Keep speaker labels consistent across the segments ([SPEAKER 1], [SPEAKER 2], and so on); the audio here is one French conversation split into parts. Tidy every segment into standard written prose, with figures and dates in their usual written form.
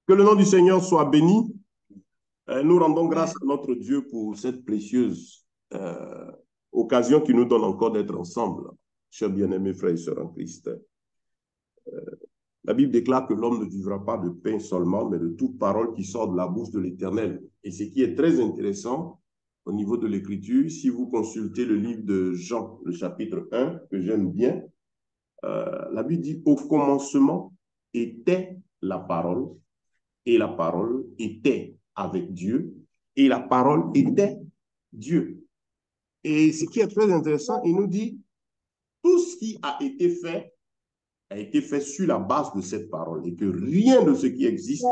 [SPEAKER 1] Que le nom du Seigneur soit béni. Nous rendons grâce à notre Dieu pour cette précieuse occasion qui nous donne encore d'être ensemble. Chers bien-aimés frères et sœurs en Christ. La Bible déclare que l'homme ne vivra pas de pain seulement, mais de toute parole qui sort de la bouche de l'Éternel. Et ce qui est très intéressant au niveau de l'Écriture, si vous consultez le livre de Jean, le chapitre 1, que j'aime bien, la Bible dit « Au commencement était la parole, et la parole était avec Dieu, et la parole était Dieu. » Et ce qui est très intéressant, il nous dit « Tout ce qui a été fait sur la base de cette parole, et que rien de ce qui existe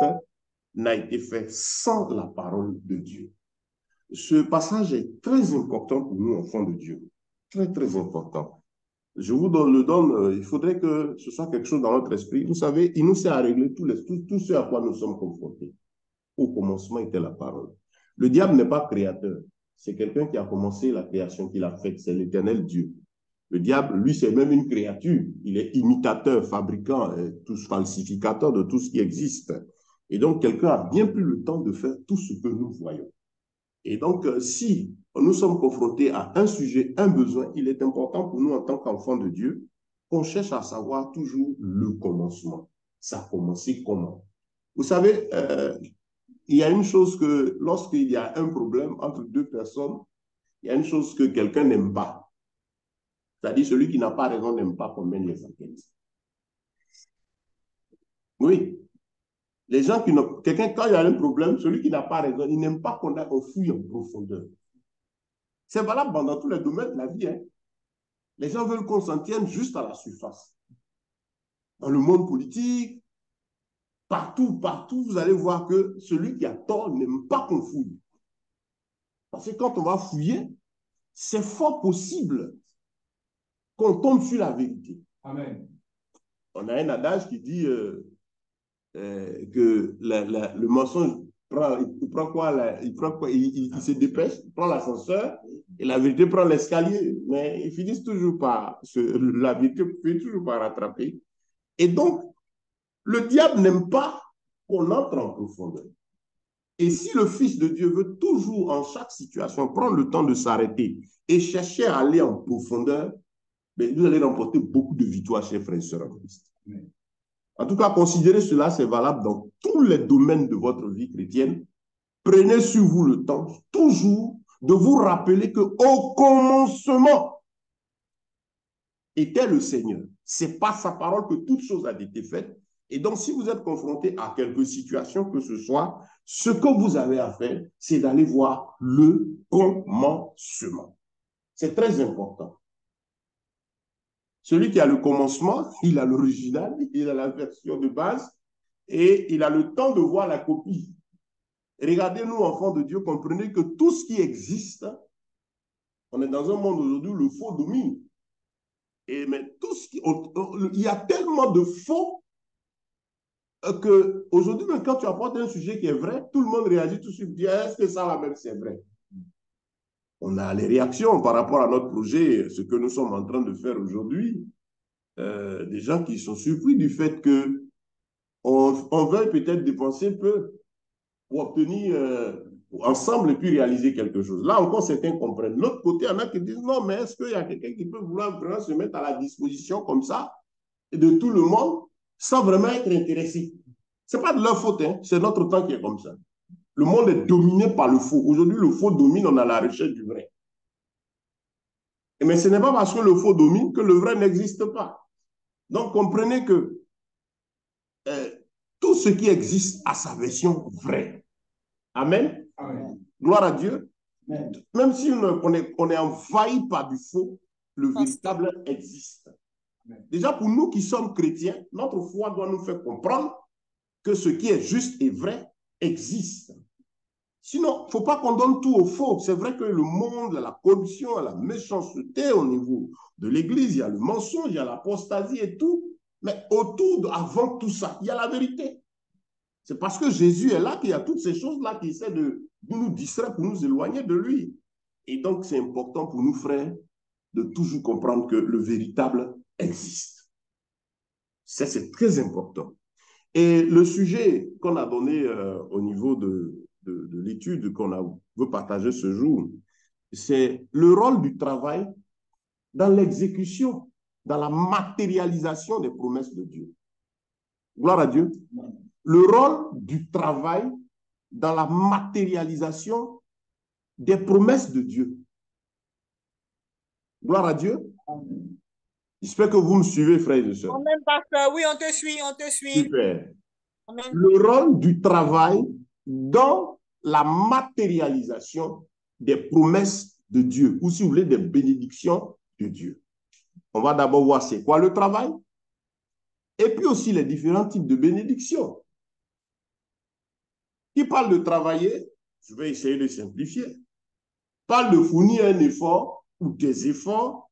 [SPEAKER 1] n'a été fait sans la parole de Dieu. » Ce passage est très important pour nous, enfants de Dieu. Très, très important. Je vous le donne, il faudrait que ce soit quelque chose dans notre esprit. Vous savez, il nous sert à régler tout ce à quoi nous sommes confrontés. Au commencement était la parole. Le diable n'est pas créateur. C'est quelqu'un qui a commencé la création, qui l'a faite. C'est l'Éternel Dieu. Le diable, lui, c'est même une créature. Il est imitateur, fabricant, falsificateur de tout ce qui existe. Et donc, quelqu'un a bien plus le temps de faire tout ce que nous voyons. Et donc, si nous sommes confrontés à un sujet, un besoin, il est important pour nous, en tant qu'enfants de Dieu, qu'on cherche à savoir toujours le commencement. Ça a commencé comment? Vous savez, il y a une chose que, lorsqu'il y a un problème entre deux personnes, il y a une chose que quelqu'un n'aime pas. C'est-à-dire, celui qui n'a pas raison n'aime pas qu'on mène les enquêtes. Oui. Les gens qui n'ont... Quelqu'un, quand il y a un problème, celui qui n'a pas raison, il n'aime pas qu'on fouille en profondeur. C'est valable dans tous les domaines de la vie. Hein. Les gens veulent qu'on s'en tienne juste à la surface. Dans le monde politique, partout, vous allez voir que celui qui a tort n'aime pas qu'on fouille. Parce que quand on va fouiller, c'est fort possible qu'on tombe sur la vérité. Amen. On a un adage qui dit que le mensonge il prend quoi, il se dépêche, il prend l'ascenseur et la vérité prend l'escalier. Mais ils finissent toujours par, la vérité finit toujours par rattraper. Et donc, le diable n'aime pas qu'on entre en profondeur. Et si le Fils de Dieu veut toujours, en chaque situation, prendre le temps de s'arrêter et chercher à aller en profondeur, ben, vous allez remporter beaucoup de victoires, chers frères et sœurs en Christ. En tout cas, considérez cela, c'est valable dans tous les domaines de votre vie chrétienne. Prenez sur vous le temps, toujours, de vous rappeler qu'au commencement était le Seigneur. C'est par sa parole que toute chose a été faite. Et donc, si vous êtes confronté à quelque situation que ce soit, ce que vous avez à faire, c'est d'aller voir le commencement. C'est très important. Celui qui a le commencement, il a l'original, il a la version de base et il a le temps de voir la copie. Regardez-nous, enfants de Dieu, comprenez que tout ce qui existe, on est dans un monde aujourd'hui où le faux domine. Et mais tout ce qui, il y a tellement de faux qu'aujourd'hui, même quand tu apportes un sujet qui est vrai, tout le monde réagit tout de suite, dit est-ce que ça là même c'est vrai? On a les réactions par rapport à notre projet, ce que nous sommes en train de faire aujourd'hui. Des gens qui sont surpris du fait qu'on veuille peut-être dépenser peu pour obtenir ensemble et puis réaliser quelque chose. Là encore, certains comprennent. De l'autre côté, il y en a qui disent non, mais est-ce qu'il y a quelqu'un qui peut vouloir vraiment se mettre à la disposition comme ça de tout le monde sans vraiment être intéressé? Ce n'est pas de leur faute, hein, c'est notre temps qui est comme ça. Le monde est dominé par le faux. Aujourd'hui, le faux domine, on a la recherche du vrai. Mais ce n'est pas parce que le faux domine que le vrai n'existe pas. Donc, comprenez que tout ce qui existe a sa version vraie. Amen. Amen. Gloire à Dieu. Amen. Même si on est envahi par du faux, le véritable existe. Amen. Déjà, pour nous qui sommes chrétiens, notre foi doit nous faire comprendre que ce qui est juste et vrai existe. Sinon, il ne faut pas qu'on donne tout au faux. C'est vrai que le monde, la corruption, la méchanceté au niveau de l'Église, il y a le mensonge, il y a l'apostasie et tout. Mais avant tout ça, il y a la vérité. C'est parce que Jésus est là qu'il y a toutes ces choses-là qui essaient de nous distraire pour nous éloigner de lui. Et donc, c'est important pour nous, frères, de toujours comprendre que le véritable existe. Ça, c'est très important. Et le sujet qu'on a donné au niveau de l'étude veut partager ce jour, c'est le rôle du travail dans l'exécution, dans la matérialisation des promesses de Dieu. Gloire à Dieu. Le rôle du travail dans la matérialisation des promesses de Dieu. Gloire à Dieu. J'espère que vous me suivez, frères et sœurs.
[SPEAKER 2] Amen, pasteur. Oui, on te suit, on te suit.
[SPEAKER 1] Super.
[SPEAKER 2] Amen.
[SPEAKER 1] Le rôle du travail dans la matérialisation des promesses de Dieu, ou si vous voulez, des bénédictions de Dieu. On va d'abord voir c'est quoi le travail, et puis aussi les différents types de bénédictions. Qui parle de travailler, je vais essayer de simplifier, parle de fournir un effort ou des efforts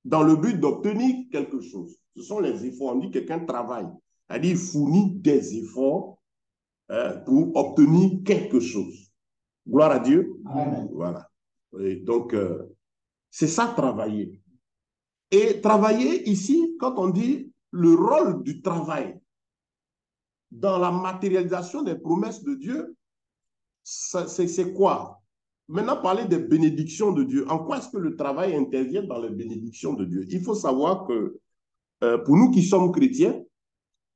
[SPEAKER 1] dans le but d'obtenir quelque chose. Ce sont les efforts. On dit que quelqu'un travaille, c'est-à-dire il fournit des efforts pour obtenir quelque chose. Gloire à Dieu.
[SPEAKER 2] Amen.
[SPEAKER 1] Voilà. Et donc, c'est ça, travailler. Et travailler ici, quand on dit le rôle du travail dans la matérialisation des promesses de Dieu, c'est quoi? Maintenant, parler des bénédictions de Dieu. En quoi est-ce que le travail intervient dans les bénédictions de Dieu? Il faut savoir que pour nous qui sommes chrétiens,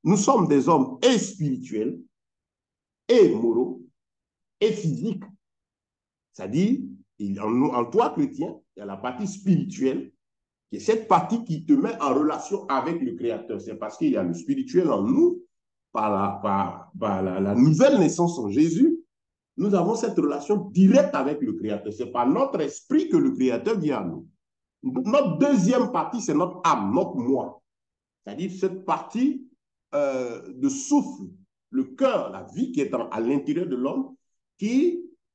[SPEAKER 1] nous sommes des hommes et spirituels, et moraux, et physiques. C'est-à-dire, en toi, chrétien, il y a la partie spirituelle, qui est cette partie qui te met en relation avec le Créateur. C'est parce qu'il y a le spirituel en nous, par la nouvelle naissance en Jésus, nous avons cette relation directe avec le Créateur. C'est par notre esprit que le Créateur vient à nous. Notre deuxième partie, c'est notre âme, notre moi. C'est-à-dire cette partie de souffle, le cœur, la vie qui est à l'intérieur de l'homme,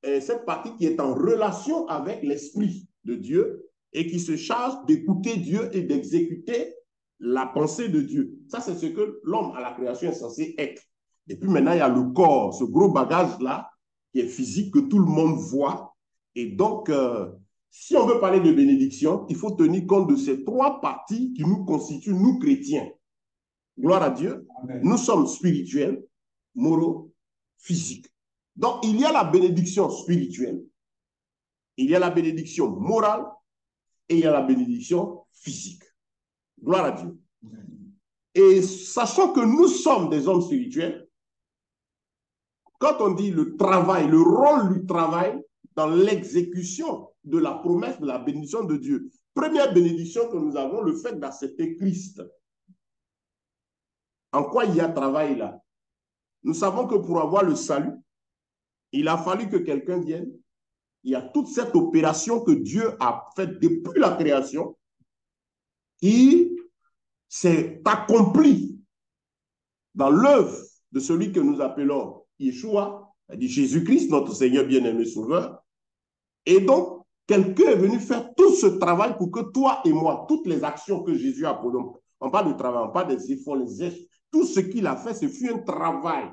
[SPEAKER 1] cette partie qui est en relation avec l'esprit de Dieu et qui se charge d'écouter Dieu et d'exécuter la pensée de Dieu. Ça, c'est ce que l'homme à la création est censé être. Et puis maintenant, il y a le corps, ce gros bagage-là, qui est physique, que tout le monde voit. Et donc, si on veut parler de bénédiction, il faut tenir compte de ces trois parties qui nous constituent, nous chrétiens. Gloire à Dieu. Amen. Nous sommes spirituels, moraux, physiques. Donc, il y a la bénédiction spirituelle, il y a la bénédiction morale et il y a la bénédiction physique. Gloire à Dieu. Et sachant que nous sommes des hommes spirituels, quand on dit le travail, le rôle du travail dans l'exécution de la promesse de la bénédiction de Dieu, première bénédiction que nous avons, le fait d'accepter Christ. En quoi il y a travail là? Nous savons que pour avoir le salut, il a fallu que quelqu'un vienne. Il y a toute cette opération que Dieu a faite depuis la création qui s'est accomplie dans l'œuvre de celui que nous appelons Yeshua, c'est-à-dire Jésus-Christ, notre Seigneur bien-aimé Sauveur. Et donc, quelqu'un est venu faire tout ce travail pour que toi et moi, toutes les actions que Jésus a produites, on parle de travail, on parle des efforts, les gestes, tout ce qu'il a fait, ce fut un travail.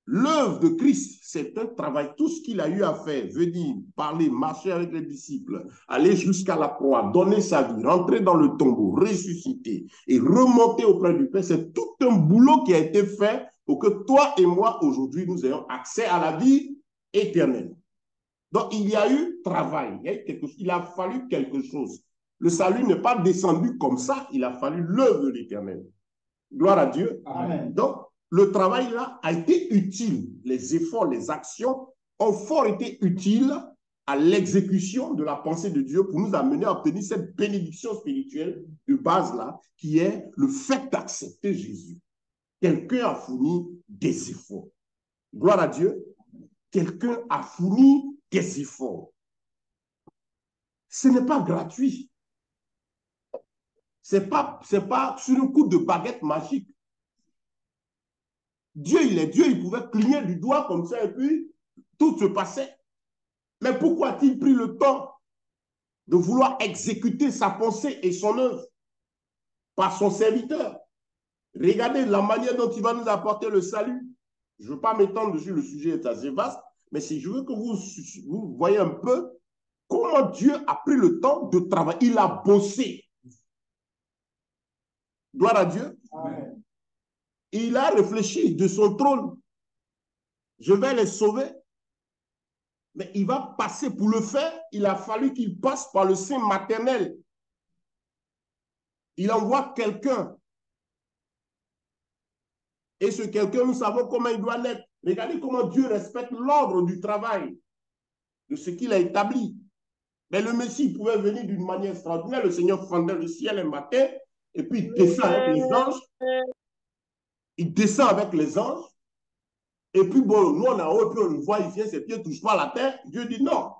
[SPEAKER 1] L'œuvre de Christ, c'est un travail. Tout ce qu'il a eu à faire, venir, parler, marcher avec les disciples, aller jusqu'à la croix, donner sa vie, rentrer dans le tombeau, ressusciter et remonter auprès du Père, c'est tout un boulot qui a été fait pour que toi et moi, aujourd'hui, nous ayons accès à la vie éternelle. Donc, il y a eu travail, il a fallu quelque chose. Le salut n'est pas descendu comme ça, il a fallu l'œuvre de l'Éternel. Gloire à Dieu. Amen. Donc, le travail là a été utile. Les efforts, les actions ont fort été utiles à l'exécution de la pensée de Dieu pour nous amener à obtenir cette bénédiction spirituelle de base là, qui est le fait d'accepter Jésus. Quelqu'un a fourni des efforts. Gloire à Dieu. Quelqu'un a fourni des efforts. Ce n'est pas gratuit. C'est pas sur un coup de baguette magique. Dieu, il est Dieu, il pouvait cligner du doigt comme ça et puis tout se passait. Mais pourquoi a-t-il pris le temps de vouloir exécuter sa pensée et son œuvre par son serviteur? Regardez la manière dont il va nous apporter le salut. Je ne veux pas m'étendre dessus, le sujet est assez vaste, mais si je veux que vous voyez un peu comment Dieu a pris le temps de travailler. Il a bossé. Gloire à Dieu. Amen. Il a réfléchi de son trône. Je vais les sauver. Mais il va passer pour le faire. Il a fallu qu'il passe par le sein maternel. Il envoie quelqu'un. Et ce quelqu'un, nous savons comment il doit naître. Regardez comment Dieu respecte l'ordre du travail, de ce qu'il a établi. Mais le Messie pouvait venir d'une manière extraordinaire. Le Seigneur fendait le ciel un matin et puis il descend avec les anges. Il descend avec les anges. Et puis, bon, nous, on a haut, puis on le voit, il vient, ses pieds ne touchent pas la terre. Dieu dit non.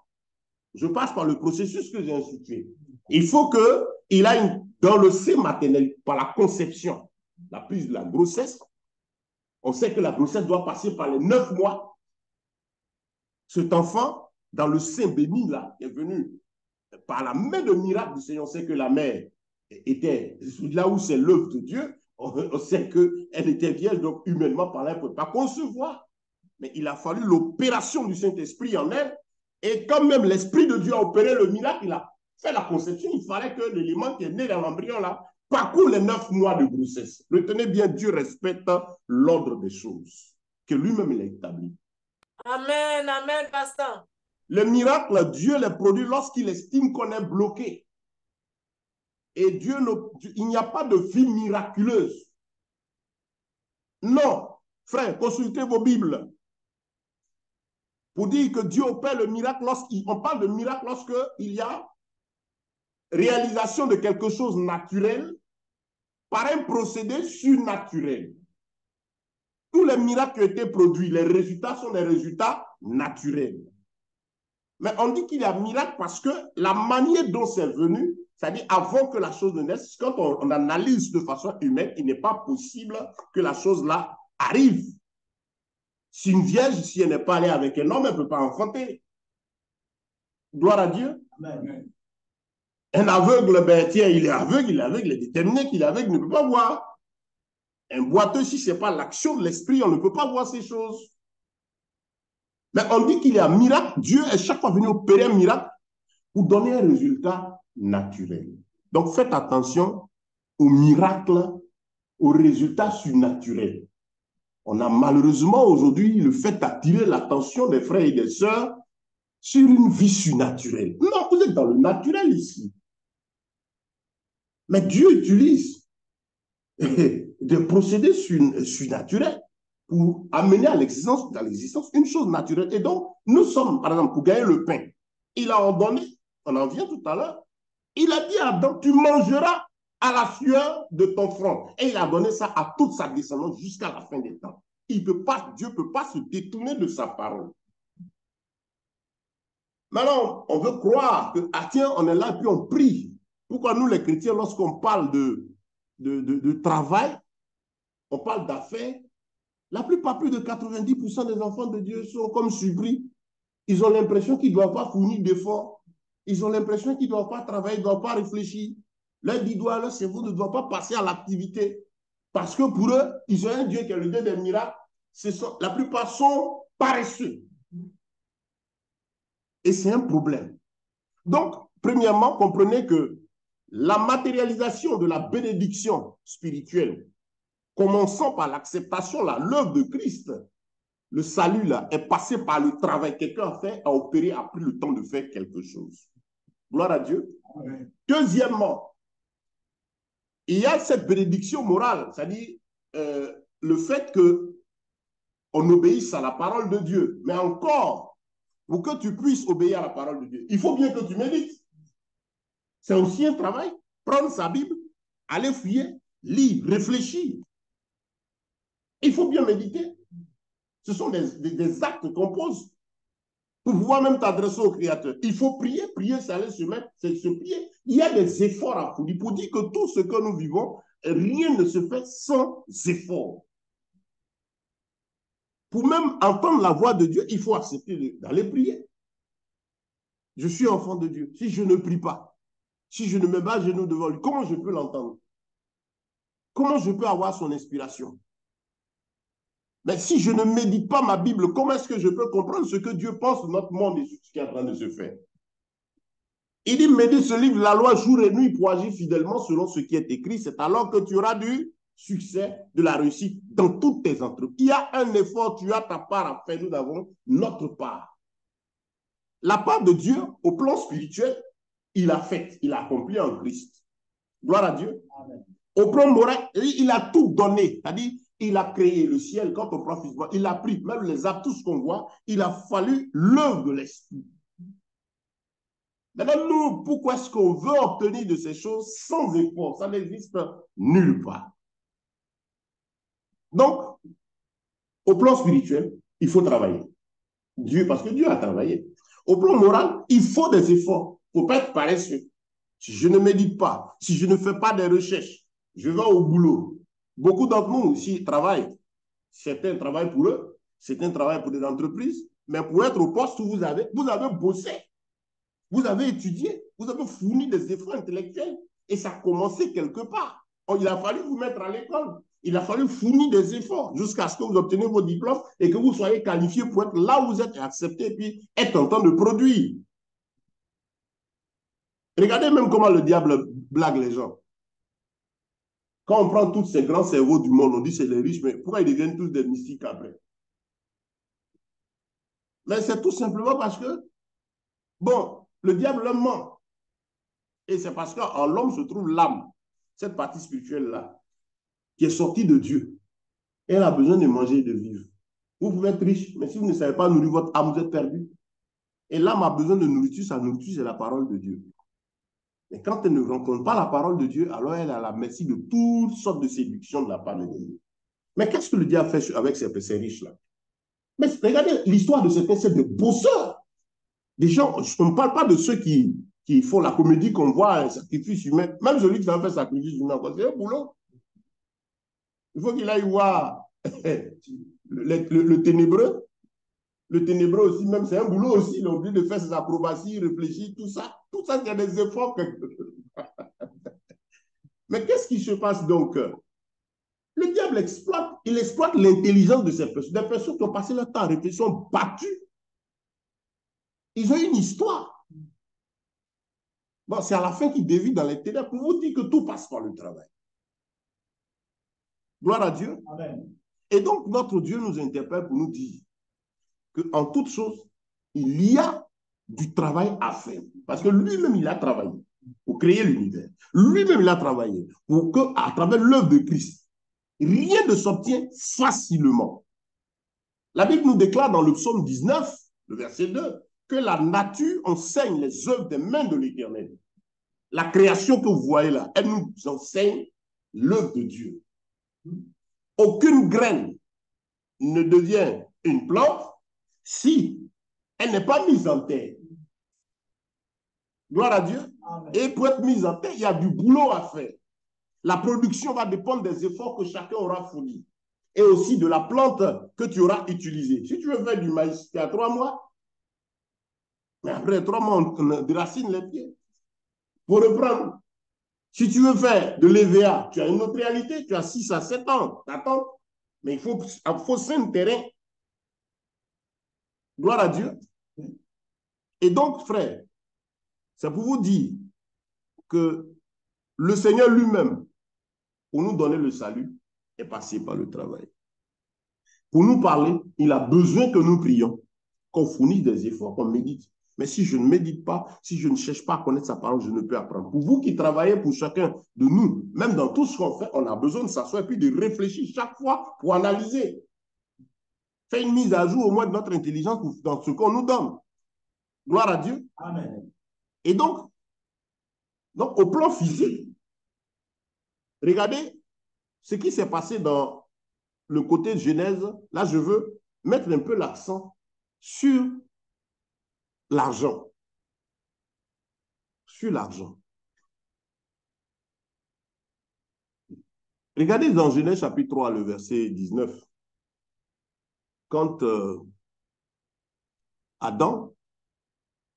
[SPEAKER 1] Je passe par le processus que j'ai institué. Il faut qu'il aille dans le sein maternel, par la conception, la prise de la grossesse. On sait que la grossesse doit passer par les 9 mois. Cet enfant, dans le sein béni, là, est venu par la main de miracle du Seigneur. On sait que la mère était là où c'est l'œuvre de Dieu. On sait qu'elle était vierge, donc humainement parlant, elle ne peut pas concevoir. Mais il a fallu l'opération du Saint-Esprit en elle. Et quand même l'Esprit de Dieu a opéré le miracle, il a fait la conception, il fallait que l'élément qui est né dans l'embryon là parcourt les 9 mois de grossesse. Retenez bien, Dieu respecte l'ordre des choses que lui-même il a établi.
[SPEAKER 2] Amen, amen, pasteur.
[SPEAKER 1] Le miracle, Dieu les produit lorsqu'il estime qu'on est bloqué. Et Dieu, il n'y a pas de vie miraculeuse. Non, frère, consultez vos Bibles. Pour dire que Dieu opère le miracle on parle de miracle lorsqu'il y a réalisation de quelque chose naturel par un procédé surnaturel. Tous les miracles qui ont été produits, les résultats sont des résultats naturels. Mais on dit qu'il y a miracle parce que la manière dont c'est venu, c'est-à-dire avant que la chose ne naisse, quand on analyse de façon humaine, il n'est pas possible que la chose là arrive. Si une vierge, si elle n'est pas allée avec un homme, elle ne peut pas enfanter. Gloire à Dieu. Amen. Un aveugle, ben tiens, il est aveugle, il est déterminé qu'il est aveugle, il ne peut pas voir. Un boiteux, si ce n'est pas l'action de l'esprit, on ne peut pas voir ces choses. Mais on dit qu'il y a un miracle. Dieu est chaque fois venu opérer un miracle pour donner un résultat naturel. Donc faites attention aux miracles, aux résultats surnaturels. On a malheureusement aujourd'hui le fait d'attirer l'attention des frères et des sœurs sur une vie surnaturelle. Non, vous êtes dans le naturel ici. Mais Dieu utilise des procédés surnaturels pour amener à l'existence une chose naturelle. Et donc, nous sommes, par exemple, pour gagner le pain, il a ordonné, on en vient tout à l'heure, il a dit à Adam, tu mangeras à la sueur de ton front. Et il a donné ça à toute sa descendance jusqu'à la fin des temps. Dieu ne peut pas se détourner de sa parole. Maintenant, on veut croire que, ah tiens, on est là et puis on prie. Pourquoi nous, les chrétiens, lorsqu'on parle de travail, on parle d'affaires, la plupart, plus de 90% des enfants de Dieu sont comme surpris. Ils ont l'impression qu'ils ne doivent pas fournir d'efforts. Ils ont l'impression qu'ils ne doivent pas travailler, ils ne doivent pas réfléchir. Leur doigt, leur cerveau ne doit pas passer à l'activité. Parce que pour eux, ils ont un Dieu qui est le Dieu des miracles. La plupart sont paresseux. Et c'est un problème. Donc, premièrement, comprenez que la matérialisation de la bénédiction spirituelle, commençant par l'acceptation, l'œuvre de Christ, le salut là, est passé par le travail que quelqu'un a fait, a opéré, a pris le temps de faire quelque chose. Gloire à Dieu. Amen. Deuxièmement, il y a cette bénédiction morale, c'est-à-dire le fait qu'on obéisse à la parole de Dieu. Mais encore, pour que tu puisses obéir à la parole de Dieu, il faut bien que tu médites. C'est aussi un travail. Prendre sa Bible, aller fouiller, lire, réfléchir. Il faut bien méditer. Ce sont des actes qu'on pose pour pouvoir même t'adresser au Créateur. Il faut prier, c'est aller se mettre, c'est se prier. Il y a des efforts à fournir pour dire que tout ce que nous vivons, rien ne se fait sans effort. Pour même entendre la voix de Dieu, il faut accepter d'aller prier. Je suis enfant de Dieu. Si je ne prie pas, si je ne me bats à genoux devant lui, comment je peux l'entendre? Comment je peux avoir son inspiration? Mais si je ne médite pas ma Bible, comment est-ce que je peux comprendre ce que Dieu pense de notre monde et ce qui est en train de se faire? Il dit, médite ce livre, la loi, jour et nuit, pour agir fidèlement selon ce qui est écrit. C'est alors que tu auras du succès, de la réussite dans toutes tes entreprises. Il y a un effort, tu as ta part à faire, nous avons notre part. La part de Dieu, au plan spirituel, il a fait, il a accompli en Christ. Gloire à Dieu. Amen. Au plan moral, il a tout donné. C'est-à-dire, il a créé le ciel, quand on prend physiquement, il a pris, même les arbres, tout ce qu'on voit, il a fallu l'œuvre de l'esprit. Maintenant, nous, pourquoi est-ce qu'on veut obtenir de ces choses sans effort? Ça n'existe nulle part. Donc, au plan spirituel, il faut travailler. Dieu, parce que Dieu a travaillé. Au plan moral, il faut des efforts. Il ne faut pas être paresseux. Si je ne médite pas, si je ne fais pas des recherches, je vais au boulot. Beaucoup d'entre nous ici travaillent. Certains travaillent pour eux, certains travaillent pour des entreprises, mais pour être au poste où vous avez bossé. Vous avez étudié, vous avez fourni des efforts intellectuels et ça a commencé quelque part. Il a fallu vous mettre à l'école, il a fallu fournir des efforts jusqu'à ce que vous obteniez vos diplômes et que vous soyez qualifié pour être là où vous êtes accepté et puis être en train de produire. Regardez même comment le diable blague les gens. Quand on prend tous ces grands cerveaux du monde, on dit c'est les riches, mais pourquoi ils deviennent tous des mystiques après? Mais c'est tout simplement parce que, bon, le diable leur ment. Et c'est parce qu'en l'homme se trouve l'âme, cette partie spirituelle-là, qui est sortie de Dieu. Et elle a besoin de manger et de vivre. Vous pouvez être riche, mais si vous ne savez pas nourrir votre âme, vous êtes perdu. Et l'âme a besoin de nourriture, sa nourriture, c'est la parole de Dieu. Et quand elle ne rencontre pas la parole de Dieu, alors elle est à la merci de toutes sortes de séductions de la part de Dieu. Mais qu'est-ce que le diable fait avec ces riches-là? Mais regardez, l'histoire de certains, c'est des bosseurs. Des gens, on ne parle pas de ceux qui font la comédie qu'on voit, un sacrifice humain. Même celui qui va faire sacrifice humain, c'est un boulot. Il faut qu'il aille voir le ténébreux. Le ténébreux aussi, même, c'est un boulot aussi. Il est obligé de faire ses acrobaties, réfléchir, tout ça. Tout ça, c'est des efforts. Mais qu'est-ce qui se passe donc? Le diable exploite l'intelligence de ces personnes. Des personnes qui ont passé leur temps à réfléchir, sont battues. Ils ont une histoire. Bon, c'est à la fin qu'ils dévient dans les ténèbres pour vous dire que tout passe par le travail. Gloire à Dieu. Amen. Et donc, notre Dieu nous interpelle pour nous dire qu'en toute chose, il y a du travail à faire. Parce que lui-même, il a travaillé pour créer l'univers. Lui-même, il a travaillé pour qu'à travers l'œuvre de Christ, rien ne s'obtient facilement. La Bible nous déclare dans le psaume 19, le verset 2, que la nature enseigne les œuvres des mains de l'Éternel. La création que vous voyez là, elle nous enseigne l'œuvre de Dieu. Aucune graine ne devient une plante si elle n'est pas mise en terre. Gloire à Dieu. Amen. Et pour être mise en terre, il y a du boulot à faire. La production va dépendre des efforts que chacun aura fournis. Et aussi de la plante que tu auras utilisée. Si tu veux faire du maïs, tu as 3 mois. Mais après 3 mois, on déracine les pieds. Pour reprendre. Si tu veux faire de l'EVA, tu as une autre réalité. Tu as 6 à 7 ans. T'attends. Mais il faut 5 terrains. Gloire à Dieu. Et donc, frère, c'est pour vous dire que le Seigneur lui-même, pour nous donner le salut, est passé par le travail. Pour nous parler, il a besoin que nous prions, qu'on fournisse des efforts, qu'on médite. Mais si je ne médite pas, si je ne cherche pas à connaître sa parole, je ne peux apprendre. Pour vous qui travaillez pour chacun de nous, même dans tout ce qu'on fait, on a besoin de s'asseoir et puis de réfléchir chaque fois pour analyser. Faire une mise à jour au moins de notre intelligence dans ce qu'on nous donne. Gloire à Dieu. Amen. Et donc au plan physique, regardez ce qui s'est passé dans le côté de Genèse. Là, je veux mettre un peu l'accent sur l'argent. Sur l'argent. Regardez dans Genèse chapitre 3, le verset 19. Quand Adam,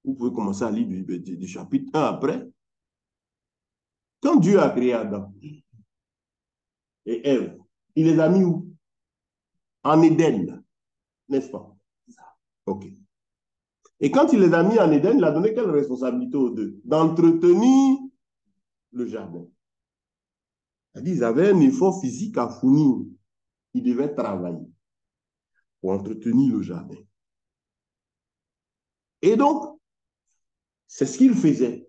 [SPEAKER 1] vous pouvez commencer à lire du chapitre 1 après, quand Dieu a créé Adam et Ève, il les a mis où? En Éden, n'est-ce pas? Ok. Et quand il les a mis en Éden, il a donné quelle responsabilité aux deux? D'entretenir le jardin. C'est-à-dire, ils avaient un effort physique à fournir. Ils devaient travailler pour entretenir le jardin. Et donc, c'est ce qu'ils faisaient.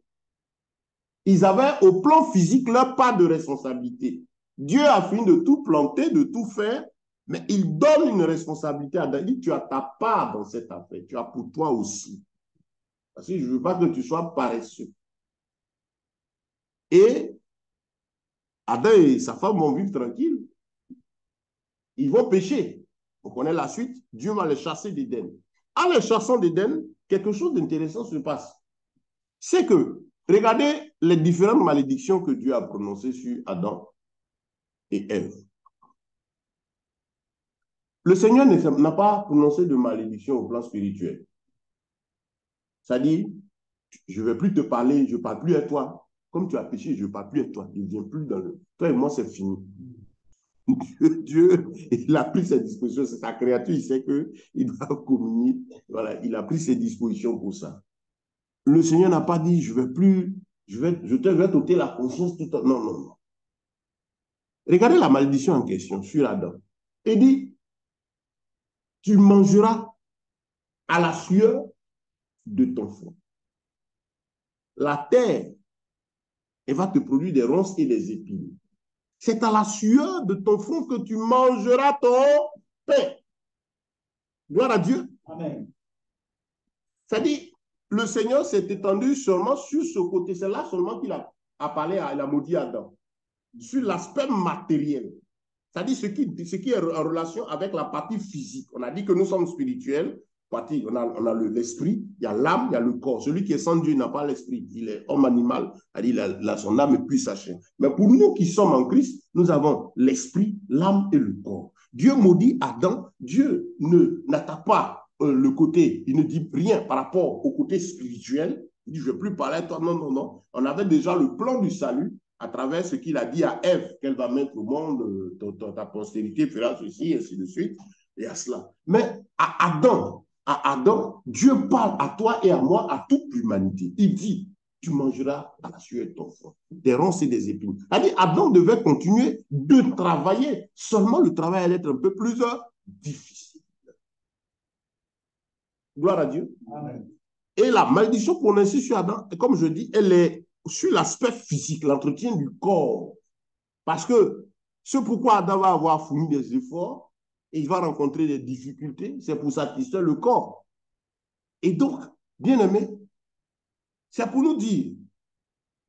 [SPEAKER 1] Ils avaient au plan physique leur part de responsabilité. Dieu a fini de tout planter, de tout faire, mais il donne une responsabilité à Adam. Il dit, tu as ta part dans cette affaire, tu as pour toi aussi. Parce que je ne veux pas que tu sois paresseux. Et Adam et sa femme vont vivre tranquilles. Ils vont pécher. On connaît la suite. Dieu va les chasser d'Éden. En les chassant d'Éden, quelque chose d'intéressant se passe. C'est que, regardez les différentes malédictions que Dieu a prononcées sur Adam et Ève. Le Seigneur n'a pas prononcé de malédiction au plan spirituel. C'est-à-dire, je ne vais plus te parler, je ne parle plus à toi. Comme tu as péché, je ne parle plus à toi. Je ne viens plus dans le... Toi et moi, c'est fini. Dieu, il a pris ses dispositions. C'est sa créature, il sait qu'il doit communier. Voilà, il a pris ses dispositions pour ça. Le Seigneur n'a pas dit, je vais t'ôter la conscience tout le temps. Non, non, non. Regardez la malédiction en question sur Adam. Il dit, tu mangeras à la sueur de ton front. La terre, elle va te produire des ronces et des épines. C'est à la sueur de ton front que tu mangeras ton pain. Gloire à Dieu. Amen. C'est-à-dire, le Seigneur s'est étendu seulement sur ce côté. C'est là seulement qu'il a parlé, il a maudit Adam. Sur l'aspect matériel. C'est-à-dire ce qui est en relation avec la partie physique. On a dit que nous sommes spirituels. On a l'esprit, il y a l'âme, il y a le corps. Celui qui est sans Dieu n'a pas l'esprit. Il est homme animal, il a son âme et puis sa chair. Mais pour nous qui sommes en Christ, nous avons l'esprit, l'âme et le corps. Dieu maudit Adam. Dieu n'attaque pas le côté, il ne dit rien par rapport au côté spirituel. Il dit, je ne vais plus parler à toi. Non, non, non. On avait déjà le plan du salut à travers ce qu'il a dit à Ève, qu'elle va mettre au monde, ta postérité fera ceci, et ainsi de suite, et à cela. Mais à Adam, Dieu parle à toi et à moi, à toute l'humanité. Il dit, tu mangeras à la sueur de ton front, des ronces et des épines. C'est-à-dire, Adam devait continuer de travailler, seulement le travail allait être un peu plus difficile. Gloire à Dieu. Amen. Et la malédiction prononcée sur Adam, comme je dis, elle est sur l'aspect physique, l'entretien du corps. Parce que ce pourquoi Adam va avoir fourni des efforts, et il va rencontrer des difficultés, c'est pour satisfaire le corps. Et donc, bien aimé, c'est pour nous dire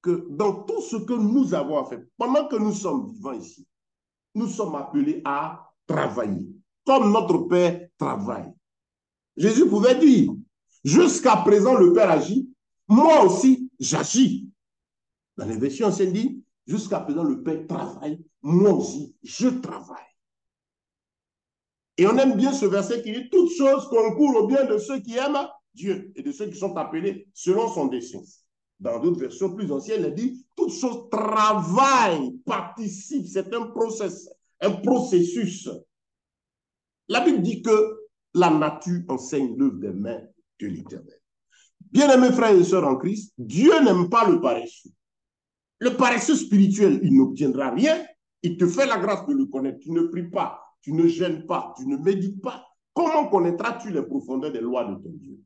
[SPEAKER 1] que dans tout ce que nous avons à faire, pendant que nous sommes vivants ici, nous sommes appelés à travailler, comme notre Père travaille. Jésus pouvait dire, jusqu'à présent le Père agit, moi aussi j'agis. Dans les versions anciennes dit, jusqu'à présent le Père travaille, moi aussi je travaille. Et on aime bien ce verset qui dit, toutes choses concourent au bien de ceux qui aiment Dieu et de ceux qui sont appelés selon son dessein. Dans d'autres versions plus anciennes, elle dit, toutes choses travaillent, participent, c'est un processus. La Bible dit que la nature enseigne l'œuvre des mains de l'Éternel. Bien-aimés frères et sœurs en Christ, Dieu n'aime pas le paresseux. Le paresseux spirituel, il n'obtiendra rien. Il te fait la grâce de le connaître. Tu ne pries pas, tu ne gênes pas, tu ne médites pas. Comment connaîtras-tu les profondeurs des lois de ton Dieu?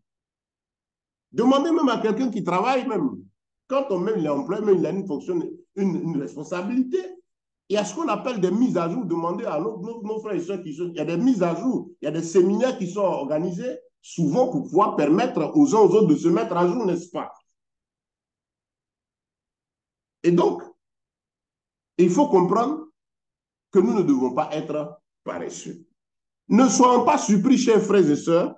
[SPEAKER 1] Demandez même à quelqu'un qui travaille même. Quand on met l'emploi, il a une fonction, une responsabilité. Il y a ce qu'on appelle des mises à jour. Demandez à nos frères et sœurs qui sont... Il y a des mises à jour. Il y a des séminaires qui sont organisés souvent pour pouvoir permettre aux uns aux autres de se mettre à jour, n'est-ce pas? Et donc, il faut comprendre que nous ne devons pas être paresseux. Ne soyons pas surpris, chers frères et sœurs,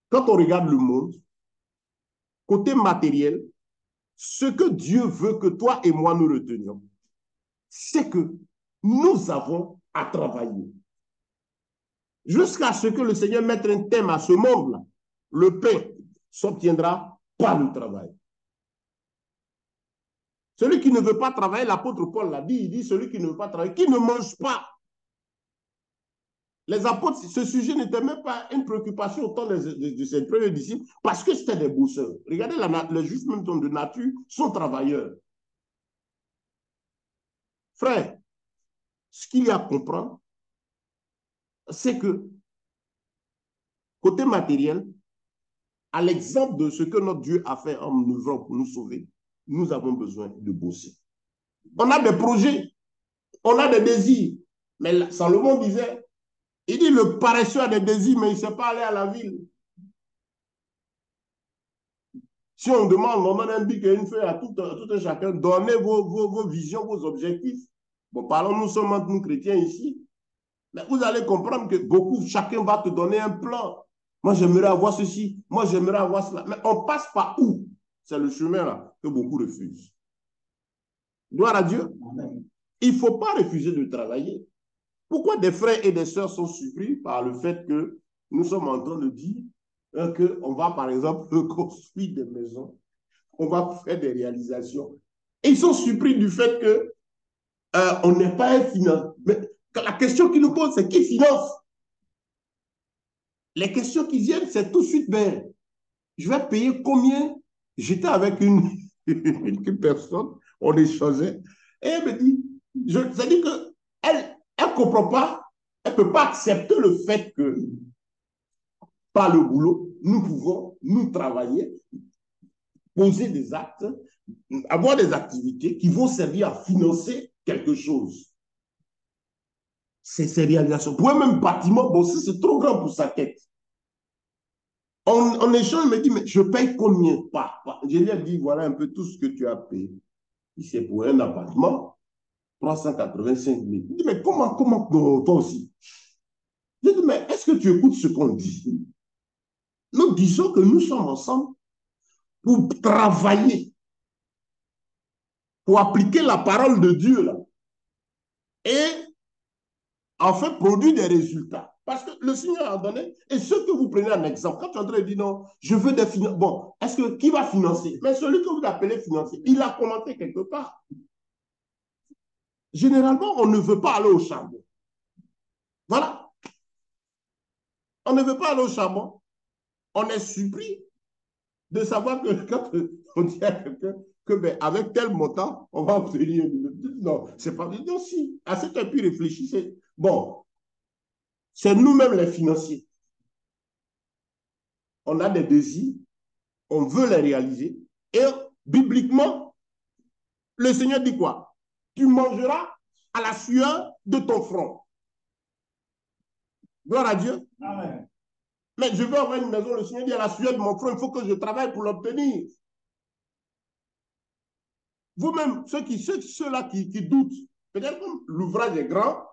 [SPEAKER 1] quand on regarde le monde, côté matériel, ce que Dieu veut que toi et moi nous retenions, c'est que nous avons à travailler. Jusqu'à ce que le Seigneur mette un thème à ce monde-là, le pain s'obtiendra par le travail. Celui qui ne veut pas travailler, l'apôtre Paul l'a dit, il dit, celui qui ne veut pas travailler, qui ne mange pas. Les apôtres, ce sujet n'était même pas une préoccupation au temps de ses premiers disciples, parce que c'était des bosseurs. Regardez, les juifs même de nature sont travailleurs. frère, ce qu'il y a à comprendre, c'est que, côté matériel, à l'exemple de ce que notre Dieu a fait en nous œuvrant pour nous sauver, nous avons besoin de bosser. On a des projets, on a des désirs. Mais Salomon disait, il dit, le paresseux a des désirs, mais il ne sait pas aller à la ville. Si on demande, on donne un bic et une feuille à tout un chacun, donnez vos visions, vos objectifs. Bon, parlons-nous seulement de nous chrétiens ici. Mais vous allez comprendre que beaucoup, chacun va te donner un plan. Moi, j'aimerais avoir ceci. Moi, j'aimerais avoir cela. Mais on passe par où? C'est le chemin là que beaucoup refusent. Gloire à Dieu. Amen. Il ne faut pas refuser de travailler. Pourquoi des frères et des sœurs sont surpris par le fait que nous sommes en train de dire qu'on va, par exemple, construire des maisons, on va faire des réalisations. Et ils sont surpris du fait qu'on n'est pas un financeur. Mais la question qu'ils nous posent, c'est qui finance? Les questions qui viennent, c'est tout de suite, ben, je vais payer combien? J'étais avec une personne, on échangeait, et elle me dit, c'est-à-dire qu'elle ne comprend pas, elle ne peut pas accepter le fait que, par le boulot, nous pouvons nous travailler, poser des actes, avoir des activités qui vont servir à financer quelque chose. C'est ces réalisations. Pour un même bâtiment, bon, si c'est trop grand pour sa tête. En échange, il me dit, mais je paye combien? Je lui ai dit, voilà un peu tout ce que tu as payé. C'est pour un appartement, 385 000. Il dit, mais comment toi aussi? Je dis, mais est-ce que tu écoutes ce qu'on dit? Nous disons que nous sommes ensemble pour travailler, pour appliquer la parole de Dieu là, et enfin produire des résultats. Parce que le Seigneur a donné, et ce que vous prenez en exemple, quand tu es en train de dire non, je veux des finances, bon, est-ce que qui va financer? Mais celui que vous appelez financier, il a commenté quelque part. Généralement, on ne veut pas aller au charbon. Voilà. On ne veut pas aller au charbon. On est surpris de savoir que quand on dit à quelqu'un que ben, avec tel montant, on va obtenir. Non, c'est pas. Non, si. À cet appui, réfléchissez. Bon, c'est nous-mêmes les financiers. On a des désirs, on veut les réaliser. Et bibliquement, le Seigneur dit quoi? Tu mangeras à la sueur de ton front. Gloire à Dieu. Amen. Mais je veux avoir une maison, le Seigneur dit à la sueur de mon front, il faut que je travaille pour l'obtenir. Vous-même, ceux-là qui doutent, peut-être que l'ouvrage est grand,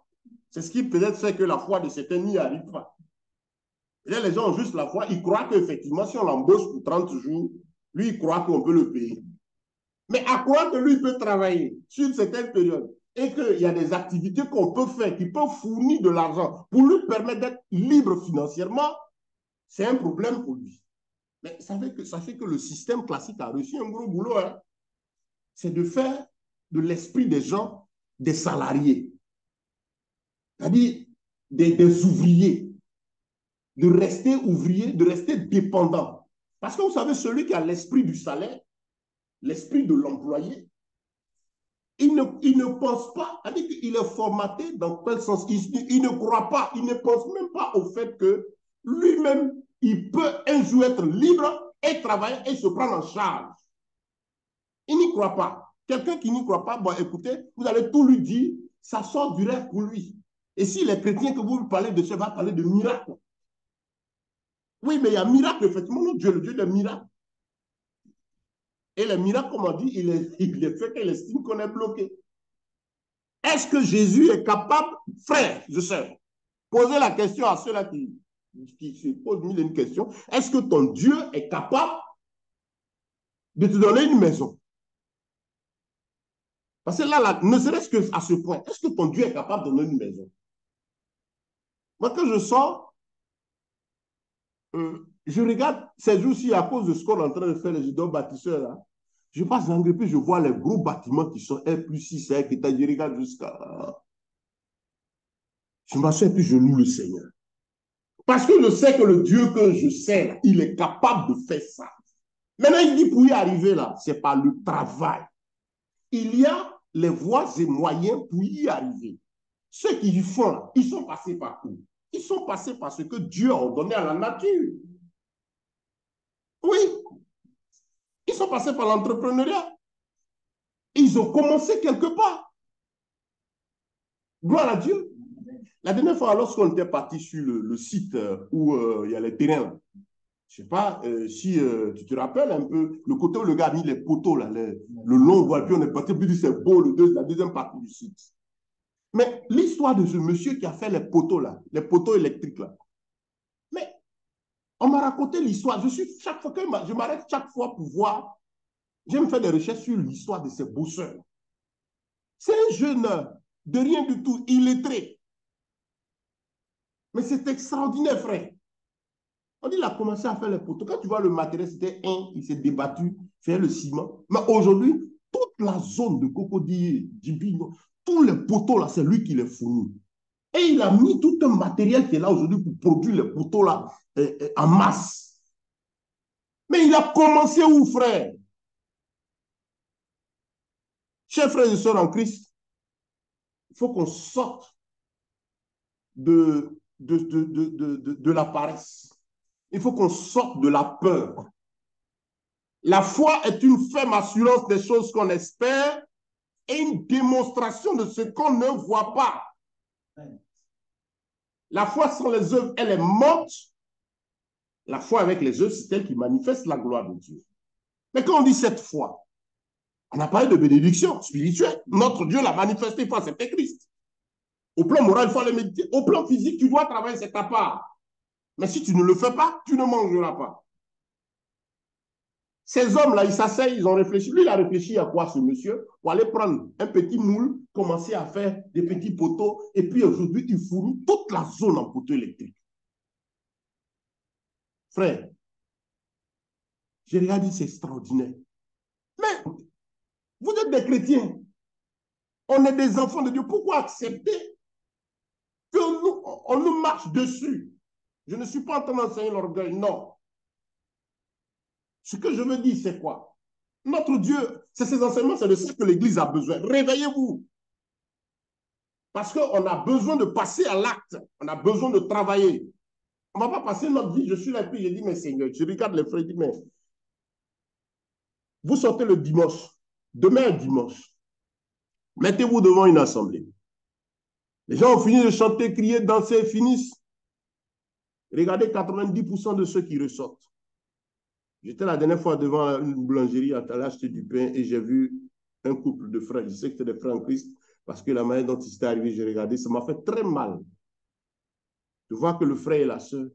[SPEAKER 1] c'est ce qui peut-être fait que la foi de certains n'y arrive pas. Peut-être les gens ont juste la foi, ils croient qu'effectivement, si on l'embauche pour 30 jours, lui, il croit qu'on peut le payer. Mais à croire que lui, il peut travailler sur une certaine période et qu'il y a des activités qu'on peut faire, qui peuvent fournir de l'argent pour lui permettre d'être libre financièrement, c'est un problème pour lui. Mais ça fait que le système classique a reçu un gros boulot. Hein. C'est de faire de l'esprit des gens des salariés, c'est-à-dire des ouvriers, de rester ouvrier, de rester dépendant. Parce que vous savez, celui qui a l'esprit du salaire, l'esprit de l'employé, il ne pense pas, c'est-à-dire qu'il est formaté dans quel sens? Il ne croit pas, il ne pense même pas au fait que lui-même, il peut un jour être libre et travailler et se prendre en charge. Il n'y croit pas. Quelqu'un qui n'y croit pas, bon, écoutez, vous allez tout lui dire, ça sort du rêve pour lui. Et si les chrétiens que vous parlez de ça, va parler de miracles. Oui, mais il y a miracle, effectivement, notre Dieu, le Dieu des miracles. Et les miracles, comme on dit, il est fait qu'il estime qu'on est bloqué. Est-ce que Jésus est capable, frère, je sais, posez la question à ceux-là qui se posent mille et une questions, est-ce que ton Dieu est capable de te donner une maison? Parce que là, ne serait-ce qu'à ce point, est-ce que ton Dieu est capable de donner une maison? Moi, quand je sors, je regarde ces jours-ci à cause de ce qu'on est en train de faire, les judo bâtisseurs, là. Je passe dans le puis je vois les gros bâtiments qui sont R+6, R, je regarde jusqu'à... Je m'assois et puis je loue le Seigneur. Parce que je sais que le Dieu que je sers, il est capable de faire ça. Maintenant, il dit pour y arriver là, c'est par le travail. Il y a les voies et moyens pour y arriver. Ceux qui y font, là, ils sont passés par où? Ils sont passés par ce que Dieu a ordonné à la nature. Oui, ils sont passés par l'entrepreneuriat. Ils ont commencé quelque part. Gloire à Dieu. La dernière fois, lorsqu'on était parti sur le site où il y a les terrains, je ne sais pas si tu te rappelles un peu, le côté où le gars a mis les poteaux, là, le long, et puis on est parti, puis c'est beau, la deuxième partie du site. Mais l'histoire de ce monsieur qui a fait les poteaux, là, les poteaux électriques, là, mais on m'a raconté l'histoire. Chaque fois que je m'arrête chaque fois pour voir, j'aime faire des recherches sur l'histoire de ces bosseurs. C'est un jeune de rien du tout, illettré. Mais c'est extraordinaire, frère. On dit qu'il a commencé à faire les poteaux. Quand tu vois le matériel, c'était il s'est débattu, faire le ciment. Mais aujourd'hui, toute la zone de Cocody, Djibino, tous les poteaux là, c'est lui qui les fournit. Et il a mis tout un matériel qui est là aujourd'hui pour produire les poteaux là en masse. Mais il a commencé où, frère? Chers frères et sœurs en Christ, il faut qu'on sorte de la paresse. Il faut qu'on sorte de la peur. La foi est une ferme assurance des choses qu'on espère et une démonstration de ce qu'on ne voit pas. La foi sans les œuvres, elle est morte. La foi avec les œuvres, c'est elle qui manifeste la gloire de Dieu. Mais quand on dit cette foi, on a parlé de bénédiction spirituelle. Notre Dieu l'a manifesté, il faut accepter Christ. Au plan moral, il faut aller méditer. Au plan physique, tu dois travailler, c'est ta part. Mais si tu ne le fais pas, tu ne mangeras pas. Ces hommes-là, ils s'asseyent, ils ont réfléchi. Lui, il a réfléchi à quoi, ce monsieur? Pour aller prendre un petit moule, commencer à faire des petits poteaux, et puis aujourd'hui, il fournit toute la zone en poteaux électriques. Frère, j'ai regardé, c'est extraordinaire. Mais vous êtes des chrétiens. On est des enfants de Dieu. Pourquoi accepter qu'on nous marche dessus? Je ne suis pas en train d'enseigner l'orgueil, non. Ce que je veux dire, c'est quoi? Notre Dieu, c'est ces enseignements, c'est de ça que l'Église a besoin. Réveillez-vous. Parce qu'on a besoin de passer à l'acte. On a besoin de travailler. On ne va pas passer notre vie. Je suis là et puis je dis, mais Seigneur, je regarde les frères et je dis, mais vous sortez le dimanche. Demain est dimanche. Mettez-vous devant une assemblée. Les gens ont fini de chanter, crier, danser, finissent. Regardez 90% de ceux qui ressortent. J'étais la dernière fois devant une boulangerie à acheter du pain et j'ai vu un couple de frères. Je sais que c'était des frères en Christ parce que la manière dont ils étaient arrivés, j'ai regardé, ça m'a fait très mal de voir que le frère et la sœur,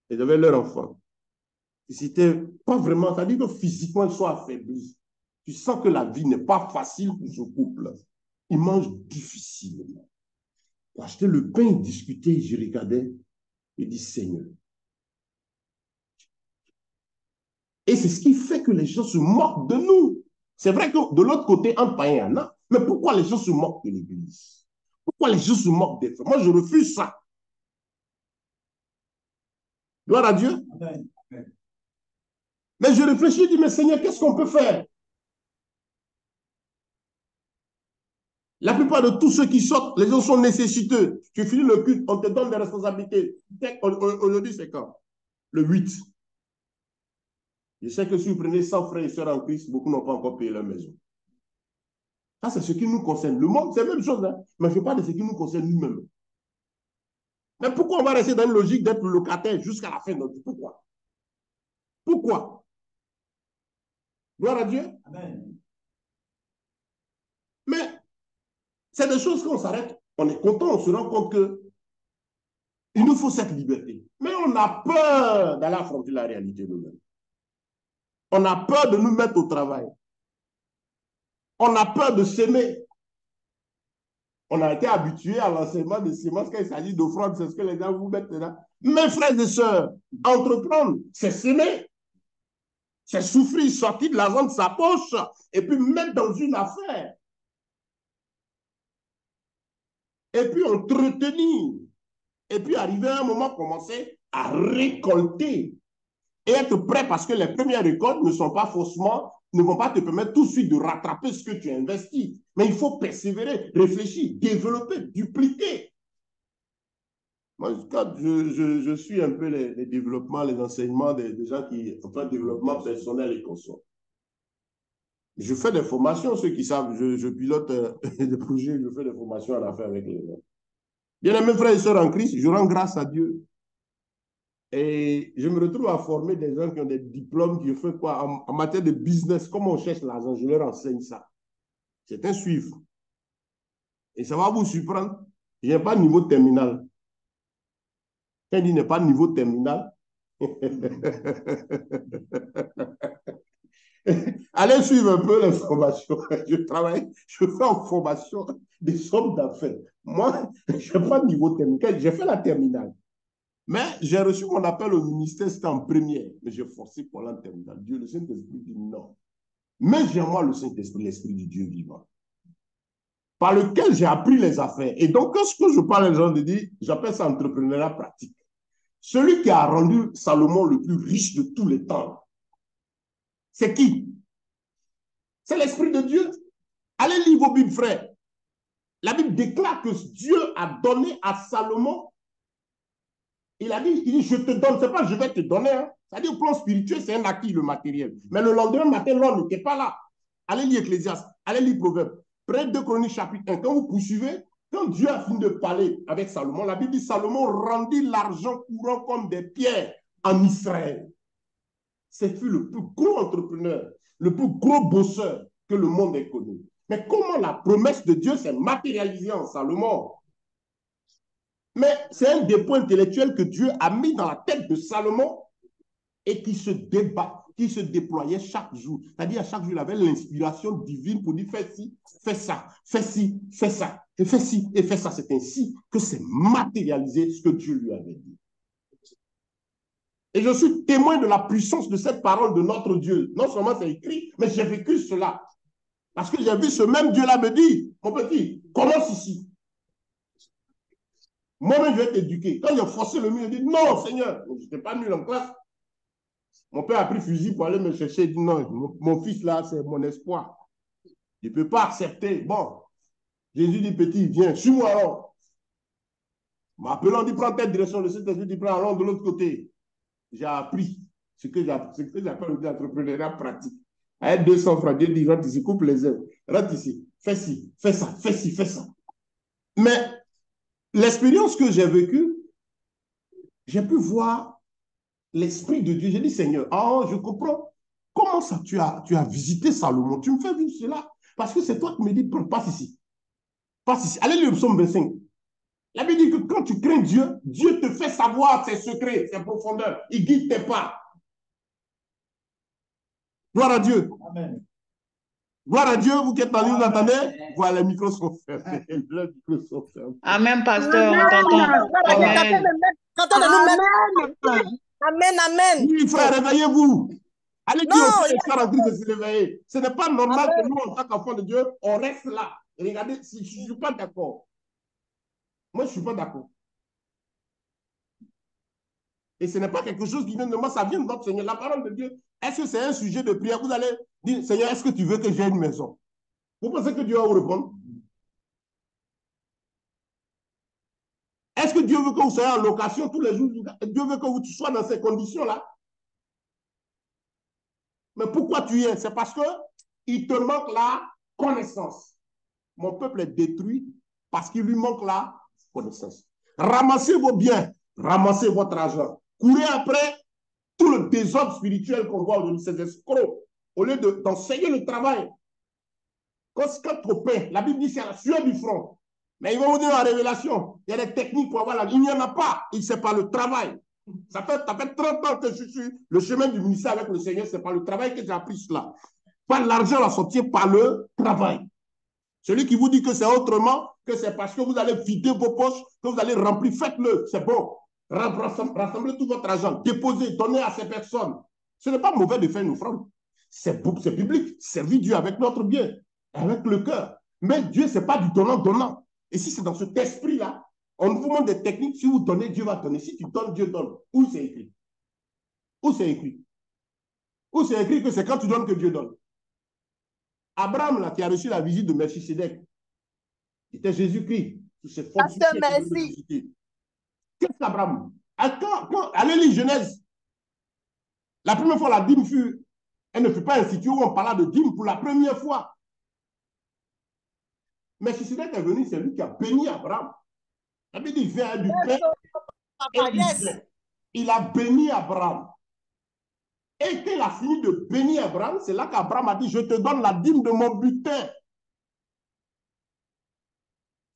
[SPEAKER 1] ils avaient leur enfant. C'était pas vraiment, c'est-à-dire que physiquement, ils sont affaiblis. Tu sens que la vie n'est pas facile pour ce couple. Ils mangent difficilement. Pour acheter le pain, ils discutaient, je regardais, et dis Seigneur. Et c'est ce qui fait que les gens se moquent de nous. C'est vrai que de l'autre côté, un païen, non? Mais pourquoi les gens se moquent de l'Église? Pourquoi les gens se moquent des frères? Moi, je refuse ça. Gloire à Dieu. Amen. Mais je réfléchis, je dis, mais Seigneur, qu'est-ce qu'on peut faire? La plupart de tous ceux qui sortent, les gens sont nécessiteux. Tu finis le culte, on te donne des responsabilités. Aujourd'hui, c'est quand? Le 8. Je sais que si vous prenez 100 frères et sœurs en Christ, beaucoup n'ont pas encore payé leur maison. Ça, c'est ce qui nous concerne. Le monde, c'est la même chose, hein? Mais je ne parle pas de ce qui nous concerne nous-mêmes. Mais pourquoi on va rester dans une logique d'être locataire jusqu'à la fin de notre vie? Pourquoi? Pourquoi? Gloire à Dieu. Amen. Mais c'est des choses qu'on s'arrête, on est content, on se rend compte que il nous faut cette liberté. Mais on a peur d'aller affronter la réalité nous-mêmes. On a peur de nous mettre au travail. On a peur de s'aimer. On a été habitué à l'enseignement de semences quand il s'agit d'offrande, c'est ce que les gens vous mettent là. Mes frères et sœurs, entreprendre, c'est s'aimer. C'est souffrir, sortir de l'argent de sa poche et puis mettre dans une affaire. Et puis entretenir. Et puis arriver à un moment, commencer à récolter. Et être prêt parce que les premières récoltes ne sont pas forcément ne vont pas te permettre tout de suite de rattraper ce que tu as investi. Mais il faut persévérer, réfléchir, développer, dupliquer. Moi, quand je suis un peu les développements, les enseignements des gens qui font développement personnel et consort. Je fais des formations, ceux qui savent, je pilote des projets, je fais des formations en affaires avec les gens. Bien, mes frères et sœurs en Christ, je rends grâce à Dieu. Et je me retrouve à former des gens qui ont des diplômes, qui font quoi en matière de business, comment on cherche l'argent, je leur enseigne ça. C'est un suivre. Et ça va vous surprendre. Je n'ai pas de niveau terminal. Quand il n'est pas de niveau terminal, allez suivre un peu les formations. Je travaille, je fais en formation des hommes d'affaires. Moi, je n'ai pas de niveau terminal. J'ai fait la terminale. Mais j'ai reçu mon appel au ministère, c'était en première. Mais j'ai forcé pour l'an terminale. Dieu, le Saint-Esprit dit non. Mais j'ai moi le Saint-Esprit, l'Esprit du Dieu vivant, par lequel j'ai appris les affaires. Et donc, quand je parle aux gens de dire, j'appelle ça entrepreneuriat pratique. Celui qui a rendu Salomon le plus riche de tous les temps, c'est qui? C'est l'Esprit de Dieu. Allez lire vos Bibles, frères. La Bible déclare que Dieu a donné à Salomon. Il a dit, je te donne, c'est pas je vais te donner. Hein. C'est-à-dire, au plan spirituel, c'est un acquis, le matériel. Mais le lendemain matin, l'homme n'était pas là. Allez lire Ecclésiaste, allez lire Proverbes. Prenez 2 Chroniques chapitre 1. Quand vous poursuivez, quand Dieu a fini de parler avec Salomon, la Bible dit, Salomon rendit l'argent courant comme des pierres en Israël. C'est fut le plus gros entrepreneur, le plus gros bosseur que le monde ait connu. Mais comment la promesse de Dieu s'est matérialisée en Salomon? Mais c'est un dépôt intellectuel que Dieu a mis dans la tête de Salomon et qui se débat, qui se déployait chaque jour. C'est-à-dire, à chaque jour, il avait l'inspiration divine pour dire fais ci, fais ça, fais ci, fais ça, et fais ci, et fais ça. C'est ainsi que c'est matérialisé ce que Dieu lui avait dit. Et je suis témoin de la puissance de cette parole de notre Dieu. Non seulement c'est écrit, mais j'ai vécu cela. Parce que j'ai vu ce même Dieu-là me dire, mon petit, commence ici. Moi-même, je vais t'éduquer. Quand j'ai forcé le mur, il dit, non, Seigneur, je n'étais pas nul en classe. Mon père a pris fusil pour aller me chercher. Il dit, non, mon fils là, c'est mon espoir. Je ne peux pas accepter. Bon, Jésus dit, petit, viens, suis-moi alors. M'appelant, dit, prends telle direction. Le Saint-Esprit dit, prends alors de l'autre côté. J'ai appris ce que j'appelle l'entrepreneuriat pratique. Avec 200 francs, Dieu dit, rentre ici, coupe les ailes. Rentre ici, fais ci, fais ça, fais ci, fais ça. Mais l'expérience que j'ai vécue, j'ai pu voir l'Esprit de Dieu. J'ai dit, Seigneur, oh, je comprends. Comment ça, tu as visité Salomon? Tu me fais vivre cela? Parce que c'est toi qui me dis, passe ici. Passe ici. Allez lire le psaume 25. La Bible dit que quand tu crains Dieu, Dieu te fait savoir ses secrets, ses profondeurs. Il guide tes pas. Gloire à Dieu. Amen. Gloire à Dieu, vous qui êtes en ligne, vous entendez? Voilà, les micros sont fermés. Les micros sont fermés.
[SPEAKER 3] Amen, pasteur, on t'entend.
[SPEAKER 2] Amen. Amen, amen.
[SPEAKER 1] Oui, frère, réveillez-vous. Allez dire aux frères et sœurs en Christ de se réveiller. Ce n'est pas normal que nous, en tant qu'enfants de Dieu, on reste là. Et regardez, je ne suis pas d'accord. Moi, je ne suis pas d'accord. Et ce n'est pas quelque chose qui vient de moi, ça vient de notre Seigneur. La parole de Dieu, est-ce que c'est un sujet de prière? Vous allez dire, Seigneur, est-ce que tu veux que j'ai une maison? Vous pensez que Dieu va vous répondre? Est-ce que Dieu veut que vous soyez en location tous les jours? Dieu veut que vous soyez dans ces conditions-là? Mais pourquoi tu y es? C'est parce qu'il te manque la connaissance. Mon peuple est détruit parce qu'il lui manque la connaissance. Ramassez vos biens, ramassez votre argent. Courez après tout le désordre spirituel qu'on voit aujourd'hui, ces escrocs. Au lieu d'enseigner le travail. Quand au pain, la Bible dit c'est la sueur du front. Mais ils vont vous dire en révélation, il y a des techniques pour avoir la... Il n'y en a pas. C'est par le travail. Ça fait 30 ans que je suis le chemin du ministère avec le Seigneur. C'est par le travail que j'ai appris cela. Pas l'argent à sortir par le travail. Celui qui vous dit que c'est autrement, que c'est parce que vous allez vider vos poches, que vous allez remplir, faites-le, c'est bon. Rassemblez tout votre argent, déposez, donnez à ces personnes. Ce n'est pas mauvais de faire une offrande. C'est biblique. Servir Dieu avec notre bien, avec le cœur. Mais Dieu, ce n'est pas du donnant-donnant. Et si c'est dans cet esprit-là, on vous montre des techniques. Si vous donnez, Dieu va donner. Si tu donnes, Dieu donne. Où c'est écrit? Où c'est écrit? Où c'est écrit que c'est quand tu donnes que Dieu donne? Abraham, là, qui a reçu la visite de Melchisedec, c'était Jésus-Christ, sous cette forme
[SPEAKER 2] Pasteur, merci.
[SPEAKER 1] Qu'est-ce qu'Abraham? Allez lire Genèse. La première fois, la dîme elle ne fut pas instituée où on parla de dîme pour la première fois. Melchisedec est venu, c'est lui qui a béni Abraham. Il dit, il vient du Père et du Saint. Il a béni Abraham. Et quand il a fini de bénir Abraham, c'est là qu'Abraham a dit, je te donne la dîme de mon butin.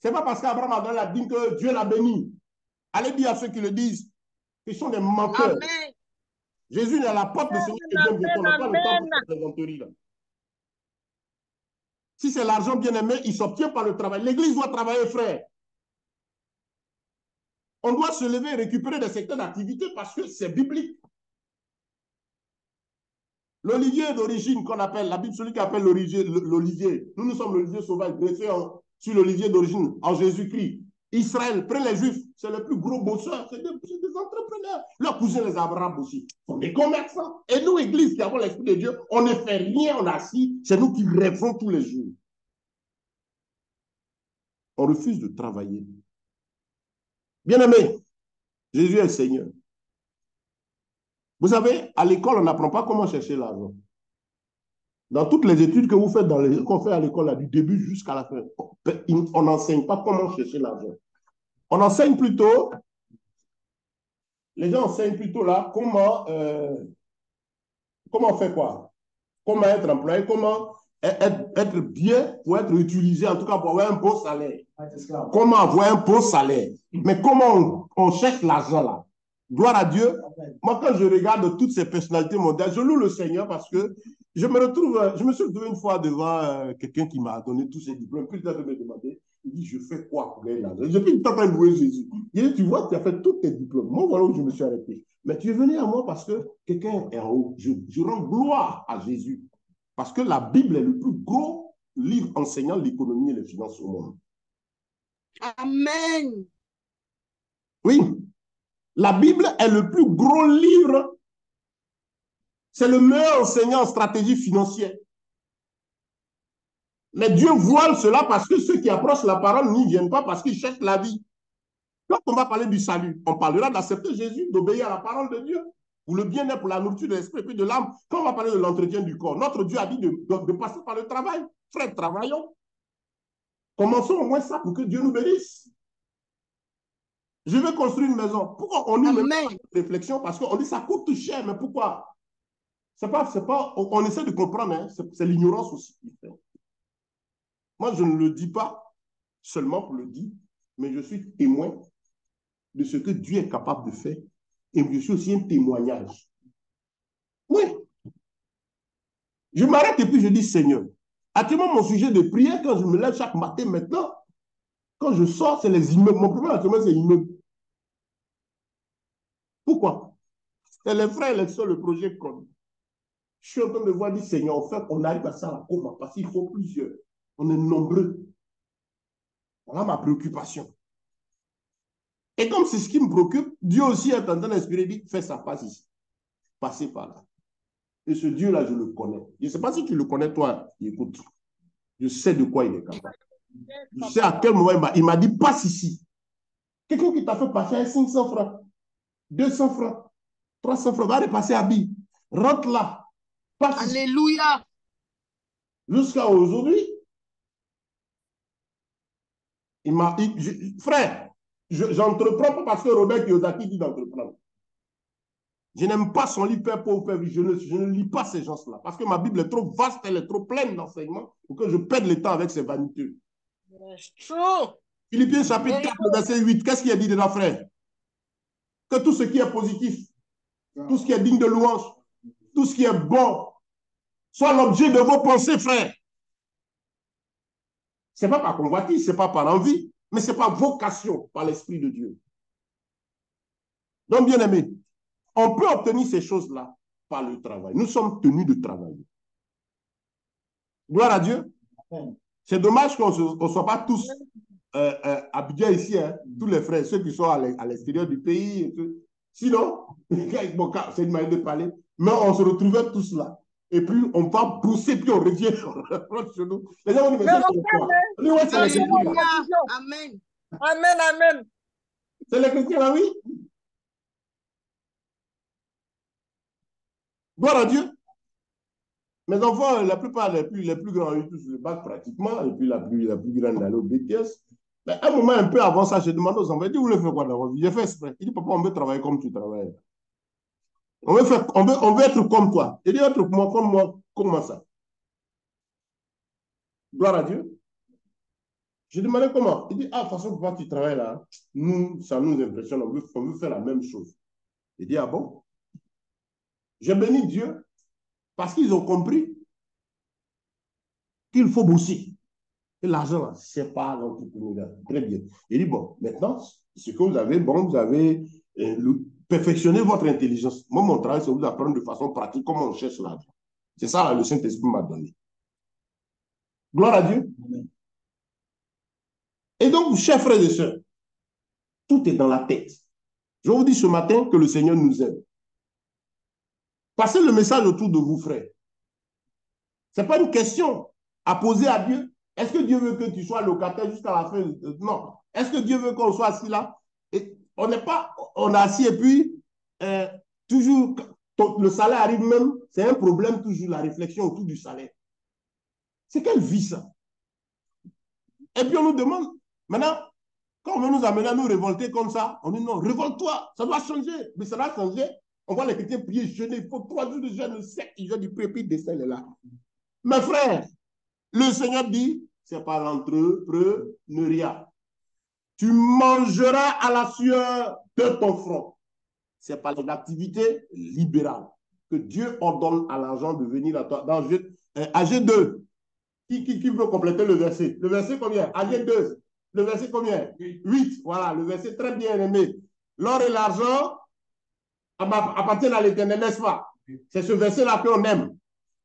[SPEAKER 1] Ce n'est pas parce qu'Abraham a donné la dîme que Dieu l'a béni. Allez dire à ceux qui le disent qu'ils sont des menteurs.
[SPEAKER 2] Amen.
[SPEAKER 1] Jésus est à la porte de Seigneur et Dieu bientôt. On n'a pas le temps pour cette plaisanterie là. Si c'est l'argent bien aimé, il s'obtient par le travail. L'Église doit travailler, frère. On doit se lever et récupérer des secteurs d'activité parce que c'est biblique. L'olivier d'origine qu'on appelle, la Bible, celui qui appelle l'olivier. Nous sommes l'olivier sauvage, greffé sur l'olivier d'origine, en Jésus-Christ. Israël, prenez les Juifs, c'est le plus gros bosseur, c'est des entrepreneurs. Leurs cousins, les Arabes aussi, sont des commerçants. Et nous, Église, qui avons l'Esprit de Dieu, on ne fait rien, on est assis, c'est nous qui rêvons tous les jours. On refuse de travailler. Bien-aimé, Jésus est le Seigneur. Vous savez, à l'école, on n'apprend pas comment chercher l'argent. Dans toutes les études que vous faites, qu'on fait à l'école, du début jusqu'à la fin, on n'enseigne pas comment chercher l'argent. On enseigne plutôt, les gens enseignent plutôt là comment on fait quoi? Comment être employé, comment être bien pour être utilisé, en tout cas pour avoir un beau salaire. Comment avoir un beau salaire. Mais comment on cherche l'argent là? Gloire à Dieu. Moi, quand je regarde toutes ces personnalités mondiales, je loue le Seigneur parce que je me suis retrouvé une fois devant quelqu'un qui m'a donné tous ses diplômes. Puis il me demandait, il dit, je fais quoi pour gagner l'argent? Je suis en train de louer Jésus. Il dit, tu vois, tu as fait tous tes diplômes. Moi, voilà où je me suis arrêté. Mais tu es venu à moi parce que quelqu'un est en haut. Je rends gloire à Jésus. Parce que la Bible est le plus gros livre enseignant l'économie et les finances au monde.
[SPEAKER 2] Amen.
[SPEAKER 1] Oui. La Bible est le plus gros livre. C'est le meilleur enseignant en stratégie financière. Mais Dieu voile cela parce que ceux qui approchent la parole n'y viennent pas parce qu'ils cherchent la vie. Quand on va parler du salut, on parlera d'accepter Jésus, d'obéir à la parole de Dieu, pour le bien-être, pour la nourriture de l'esprit et de l'âme. Quand on va parler de l'entretien du corps, notre Dieu a dit de passer par le travail. Frère, travaillons. Commençons au moins ça pour que Dieu nous bénisse. Je veux construire une maison. Pourquoi on n'y met pas de réflexion? Parce qu'on dit ça coûte cher, mais pourquoi? On essaie de comprendre, hein, c'est l'ignorance aussi. Moi, je ne le dis pas seulement pour le dire, mais je suis témoin de ce que Dieu est capable de faire. Et je suis aussi un témoignage. Oui. Je m'arrête et puis je dis, Seigneur, actuellement, mon sujet de prière, quand je me lève chaque matin, maintenant, quand je sors, c'est les immeubles. Mon problème actuellement, c'est les immeubles. Pourquoi? C'est les frères et les soeurs, le projet comme. Je suis en train de voir, dire, Seigneur, en fait, on arrive à ça à comment? Parce qu'il faut plusieurs. On est nombreux. Voilà ma préoccupation. Et comme c'est ce qui me préoccupe, Dieu aussi est en train d'inspirer, dit, fais ça, passe ici. Passez par là. Et ce Dieu-là, je le connais. Je ne sais pas si tu le connais, toi, écoute. Je sais de quoi il est capable. Je sais à quel moment il m'a dit, passe ici. Quelqu'un qui t'a fait passer 500 francs, 200 francs, 300 francs, va repasser à Bi. Rentre là. Passe ici.
[SPEAKER 2] Alléluia.
[SPEAKER 1] Jusqu'à aujourd'hui, frère, j'entreprends pas parce que Robert Kiyosaki dit d'entreprendre. Je n'aime pas son livre Père pauvre, Père riche. Je ne lis pas ces gens-là parce que ma Bible est trop vaste, elle est trop pleine d'enseignements pour que je perde le temps avec ces vaniteux. Philippiens chapitre 4, verset 8, qu'est-ce qu'il a dit dedans, frère? Que tout ce qui est positif, tout ce qui est digne de louange, tout ce qui est bon, soit l'objet de vos pensées, frère. Ce n'est pas par convoitise, ce n'est pas par envie, mais c'est par vocation, par l'Esprit de Dieu. Donc, bien aimé, on peut obtenir ces choses-là par le travail. Nous sommes tenus de travailler. Gloire à Dieu. C'est dommage qu'on ne soit pas tous habillés ici, hein, tous les frères, ceux qui sont à l'extérieur du pays. Et tout. Sinon, bon, c'est une manière de parler, mais on se retrouvait tous là. et puis on va pousser, puis on revient chez nous. Les gens vont dire, mais
[SPEAKER 2] Mais
[SPEAKER 1] c'est quoi? Oui, ouais, c'est les chrétiens.
[SPEAKER 3] Amen.
[SPEAKER 2] Amen, amen.
[SPEAKER 1] C'est les chrétiens, là, oui. Gloire à Dieu. Mes enfants, la plupart, les plus grands ont eu tous le bac pratiquement, et puis la plus grande allait au BTS. Mais à un moment un peu avant ça, je demande aux enfants, ils disent, vous voulez faire quoi dans votre vie? J'ai fait exprès. Il dit, papa, on veut travailler comme tu travailles. On veut être comme toi. Il dit, être comme moi, comment ça? Gloire à Dieu. Je demandais comment. Il dit, ah, de toute façon, papa, tu travailles là. Nous, ça nous impressionne, on veut faire la même chose. Il dit, ah bon? J'ai béni Dieu parce qu'ils ont compris qu'il faut bosser. Et l'argent, c'est pas l'entrepreneur. Très bien. Il dit, bon, maintenant, ce que vous avez, bon, vous avez perfectionné votre intelligence. Moi, mon travail, c'est vous apprendre de façon pratique comment on cherche l'argent. C'est ça, le Saint-Esprit m'a donné. Gloire à Dieu. Amen. Et donc, chers frères et sœurs, tout est dans la tête. Je vous dis ce matin que le Seigneur nous aime. Passez le message autour de vous, frères. Ce n'est pas une question à poser à Dieu. Est-ce que Dieu veut que tu sois locataire jusqu'à la fin? Non. Est-ce que Dieu veut qu'on soit assis là? Et on n'est pas, on est assis et puis toujours, le salaire arrive même, c'est un problème toujours, la réflexion autour du salaire. C'est quelle vie ça? Et puis on nous demande, maintenant, quand on veut nous amener à nous révolter comme ça, on dit non, révolte-toi, ça doit changer. Mais ça doit changer. On voit les chrétiens prier, jeûner, il faut 3 jours de jeûne sec, ils ont du prépi, dessin est là. Mes frères, le Seigneur dit, c'est par l'entrepreneuriat. Tu mangeras à la sueur de ton front. C'est par les activités libérales que Dieu ordonne à l'argent de venir à toi. Dans AG2, qui veut compléter le verset? Le verset combien? AG2. Le verset combien? 8. Voilà, le verset très bien aimé. L'or et l'argent appartiennent à l'Éternel, n'est-ce pas? C'est ce verset-là qu'on aime.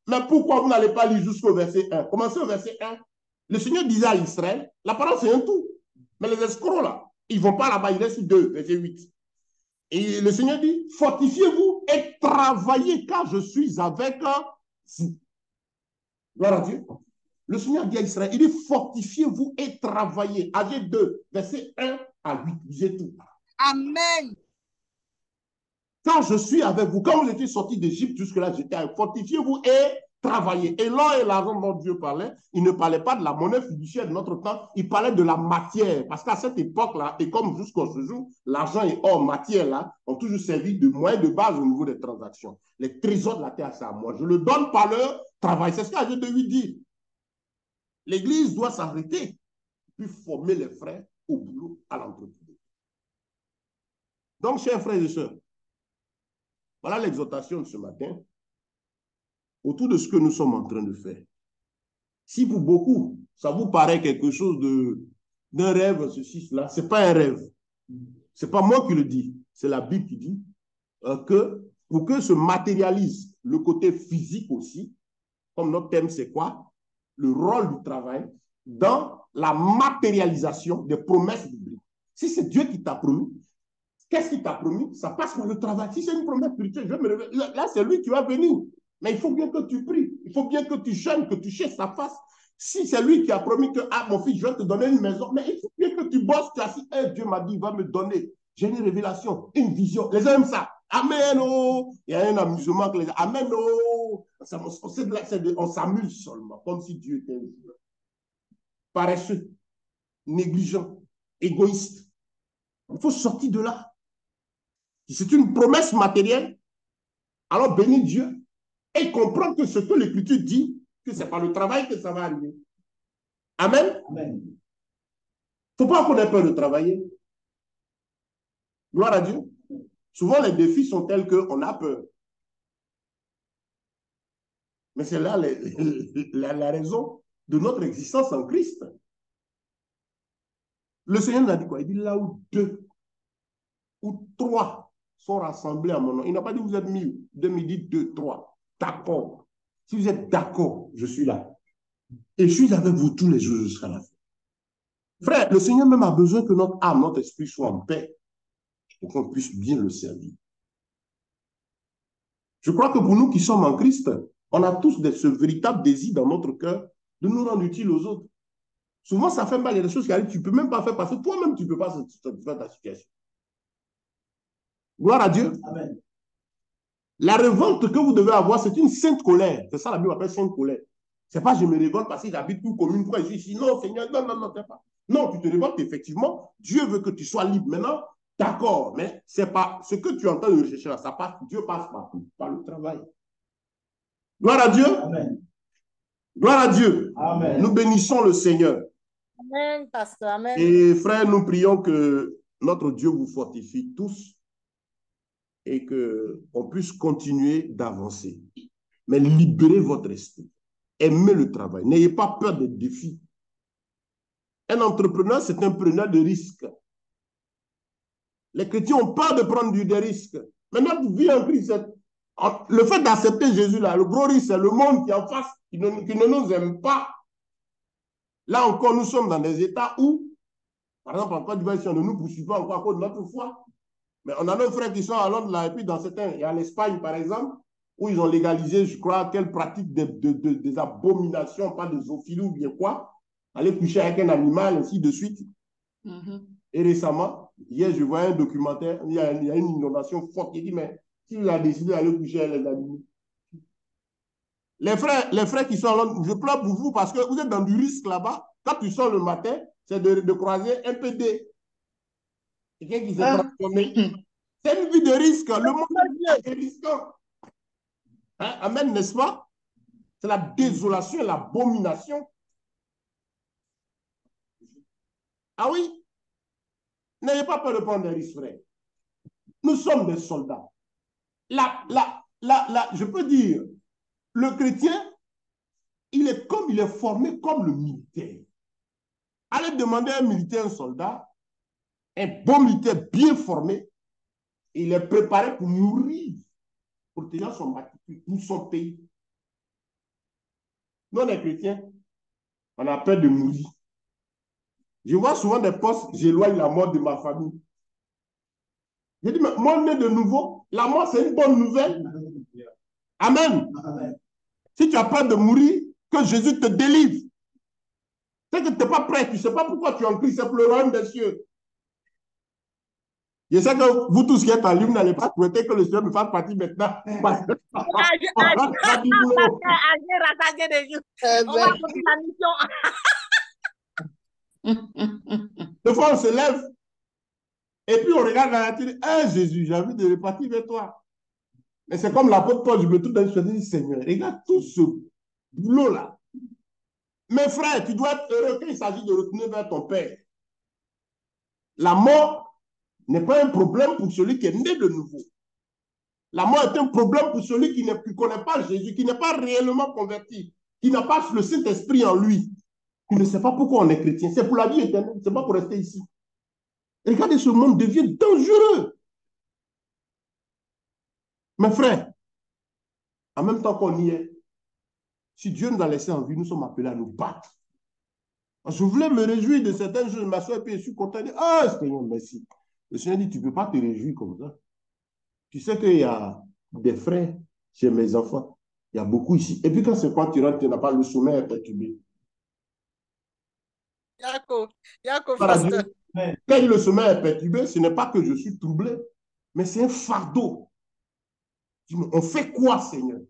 [SPEAKER 1] Mais pourquoi vous n'allez pas lire jusqu'au verset 1? Commencez au verset 1. Le Seigneur disait à Israël, la parole c'est un tout. Mais les escrocs là, ils ne vont pas là-bas, ils restent 2, verset 8. Et le Seigneur dit, fortifiez-vous et travaillez car je suis avec vous. Gloire à Dieu. Le Seigneur dit à Israël, il dit, fortifiez-vous et travaillez. Agé 2, verset 1 à 8. Lisez tout.
[SPEAKER 3] Amen.
[SPEAKER 1] Quand je suis avec vous, quand vous étiez sortis d'Égypte, jusque-là, j'étais avec vous. Fortifiez-vous et travaillez. Et l'or et l'argent dont Dieu parlait, il ne parlait pas de la monnaie fiduciaire de notre temps, il parlait de la matière. Parce qu'à cette époque-là, et comme jusqu'à ce jour, l'argent et or, matière-là, ont toujours servi de moyen de base au niveau des transactions. Les trésors de la terre, c'est à moi. Je le donne par leur travail. C'est ce qu'Agé 2:8 dit. L'Église doit s'arrêter, puis former les frères au boulot, à l'entreprise. Donc, chers frères et sœurs, voilà l'exhortation de ce matin autour de ce que nous sommes en train de faire. Si pour beaucoup, ça vous paraît quelque chose d'un rêve, ceci, cela, ce n'est pas un rêve. Ce n'est pas moi qui le dis, c'est la Bible qui dit que pour que se matérialise le côté physique aussi, comme notre thème c'est quoi? Le rôle du travail dans la matérialisation des promesses bibliques. Si c'est Dieu qui t'a promis, qu'est-ce qu'il t'a promis? Ça passe par le travail. Si c'est une promesse spirituelle, je vais me réveiller. Là, c'est lui qui va venir. Mais il faut bien que tu pries. Il faut bien que tu jeûnes, que tu cherches sa face. Si c'est lui qui a promis que, ah, mon fils, je vais te donner une maison, mais il faut bien que tu bosses. Tu as dit, hey, Dieu m'a dit, il va me donner. J'ai une révélation, une vision. Les gens aiment ça. Amen, oh. Il y a un amusement que les gens, amen, oh. On s'amuse seulement, comme si Dieu était paresseux, négligent, égoïste. Il faut sortir de là. Si c'est une promesse matérielle, alors bénis Dieu et comprends que ce que l'Écriture dit, que c'est par le travail que ça va arriver. Amen. Amen. Il ne faut pas qu'on ait peur de travailler. Gloire à Dieu. Souvent, les défis sont tels qu'on a peur. Mais c'est là la raison de notre existence en Christ. Le Seigneur nous a dit quoi? Il dit là où 2 ou 3 sont rassemblés à mon nom. Il n'a pas dit vous êtes 1000, 2000, dit 2, 3. D'accord. Si vous êtes d'accord, je suis là. Et je suis avec vous tous les jours jusqu'à la fin. Frère, le Seigneur même a besoin que notre âme, notre esprit soit en paix pour qu'on puisse bien le servir. Je crois que pour nous qui sommes en Christ, On a tous ce véritable désir dans notre cœur de nous rendre utiles aux autres. Souvent, ça fait mal. Il y a des choses qui arrivent, tu ne peux même pas faire parce que toi-même, tu ne peux pas satisfaire ta situation. Gloire à Dieu.
[SPEAKER 4] Amen.
[SPEAKER 1] La révolte que vous devez avoir, c'est une sainte colère. C'est ça la Bible appelle sainte colère. C'est pas je me révolte parce que j'habite une commune, pourquoi je suis ici. Non, Seigneur, non, c'est pas. Non, tu te révoltes effectivement. Dieu veut que tu sois libre. Maintenant, d'accord, mais c'est pas ce que tu entends de rechercher là, ça passe, Dieu passe par le travail. Gloire à Dieu.
[SPEAKER 4] Amen.
[SPEAKER 1] Gloire à Dieu.
[SPEAKER 4] Amen.
[SPEAKER 1] Nous bénissons le Seigneur.
[SPEAKER 2] Amen, pasteur. Amen.
[SPEAKER 1] Et frères, nous prions que notre Dieu vous fortifie tous et qu'on puisse continuer d'avancer. Mais libérez votre esprit. Aimez le travail. N'ayez pas peur des défis. Un entrepreneur, c'est un preneur de risques. Les chrétiens ont peur de prendre des risques. Mais notre vie en Christ, le fait d'accepter Jésus, là, le gros risque, c'est le monde qui est en face, qui ne nous aime pas. Là encore, nous sommes dans des états où, par exemple, en Côte d'Ivoire, si on ne nous poursuit pas encore à cause de notre foi. Mais on a nos frères qui sont à Londres, là, et puis dans certains, il y a l'Espagne, par exemple, où ils ont légalisé, je crois, quelle pratique des abominations, pas des zoophilie ou bien quoi, aller coucher avec un animal, ainsi de suite. Et récemment, hier, je voyais un documentaire, il y a une inondation forte qui dit, mais si vous avez décidé d'aller coucher avec les animaux, les frères qui sont à Londres, je pleure pour vous parce que vous êtes dans du risque là-bas. Quand tu sors le matin, c'est de croiser un PD. Quelqu'un qui s'est transformé. C'est une vie de risque. Le monde est risquant. Hein? Amen, n'est-ce pas? C'est la désolation, l'abomination. Ah oui? N'ayez pas peur de prendre des risques, frère. Nous sommes des soldats. Je peux dire, le chrétien, il est formé comme le militaire. Allez demander à un militaire, un soldat, un bon militaire bien formé, il est préparé pour mourir, pour tenir son bâtiment, pour son pays. Nous, les chrétiens, on a peur de mourir. Je vois souvent des postes, j'éloigne la mort de ma famille. Je dis, mais moi, né de nouveau, la mort, c'est une bonne nouvelle. Amen.
[SPEAKER 4] Amen.
[SPEAKER 1] Si tu as peur de mourir, que Jésus te délivre. C'est que tu n'es pas prêt, tu ne sais pas pourquoi tu es en Christ, c'est pour le royaume des cieux. Je sais que vous tous qui êtes en ligne, vous n'allez pas souhaiter que le Seigneur me fasse partie maintenant. Parce que on va du boulot.
[SPEAKER 2] On va continuer la mission.
[SPEAKER 1] Des fois, on se lève et puis on regarde la nature. Hey, Jésus, j'ai envie de repartir vers toi. Mais c'est comme l'apôtre Paul, je me trouve dans une situation, je dis, Seigneur, regarde tout ce boulot-là. Mes frères, tu dois être heureux quand il s'agit de retourner vers ton Père. La mort n'est pas un problème pour celui qui est né de nouveau. La mort est un problème pour celui qui ne connaît pas Jésus, qui n'est pas réellement converti, qui n'a pas le Saint-Esprit en lui, qui ne sait pas pourquoi on est chrétien. C'est pour la vie éternelle, ce n'est pas pour rester ici. Et regardez, ce monde devient dangereux. Mes frères, en même temps qu'on y est, si Dieu nous a laissé en vie, nous sommes appelés à nous battre. Je voulais me réjouir de certaines choses, je m'assois et puis je suis content de dire, ah Seigneur, merci. Le Seigneur dit, tu ne peux pas te réjouir comme ça. Tu sais qu'il y a des frères chez mes enfants. Il y a beaucoup ici. Et puis quand c'est quand tu rentres, tu n'as pas le sommeil est perturbé.
[SPEAKER 2] Yako, pasteur.
[SPEAKER 1] Quand le sommeil est perturbé, ce n'est pas que je suis troublé, mais c'est un fardeau. On fait quoi, Seigneur?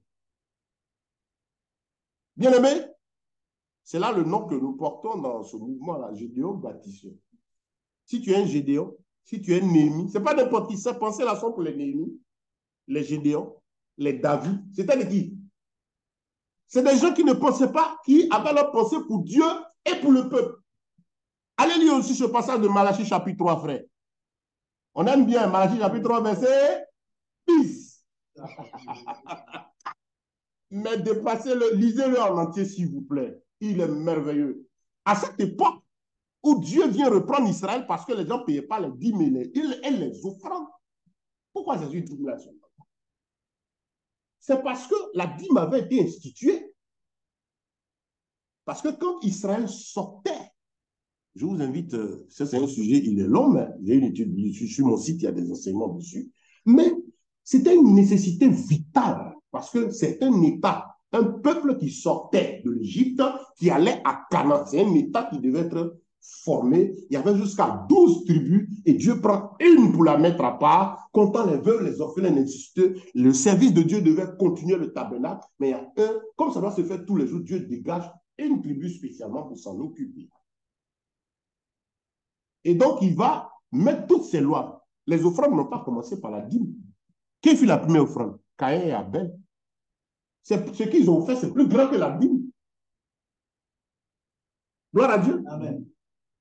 [SPEAKER 1] Bien-aimé, c'est là le nom que nous portons dans ce mouvement-là, Gédéon baptisé. Si tu es un Gédéon, si tu es un Néhémie, ce n'est pas n'importe qui. Ça, pensez la son pour les Néhémies, les Gédéons, les David. C'était qui? C'est des gens qui ne pensaient pas, qui avaient leur pensée pour Dieu et pour le peuple. Allez lire aussi ce passage de Malachie chapitre 3, frère. On aime bien Malachie chapitre 3, verset 10. Mais dépassez-le, lisez-le en entier, s'il vous plaît. Il est merveilleux. À cette époque où Dieu vient reprendre Israël parce que les gens ne payaient pas les dîmes et les offrandes. Pourquoi Jésus dit la chose? C'est parce que la dîme avait été instituée. Parce que quand Israël sortait, je vous invite, ça c'est un sujet, il est long, mais j'ai une étude sur mon site, il y a des enseignements dessus. Mais c'était une nécessité vitale, parce que c'est un État un peuple qui sortait de l'Égypte, qui allait à Canaan. C'est un État qui devait être formé. Il y avait jusqu'à 12 tribus et Dieu prend une pour la mettre à part. Comptant les veuves, les orphelins n'existent. Le service de Dieu devait continuer le tabernacle, mais il y a un, comme ça doit se faire tous les jours, Dieu dégage une tribu spécialement pour s'en occuper. Et donc, il va mettre toutes ces lois. Les offrandes n'ont pas commencé par la dîme. Qui fut la première offrande? Caïn et Abel. Ce qu'ils ont fait, c'est plus grand que la dîme. Gloire à Dieu.
[SPEAKER 4] Amen.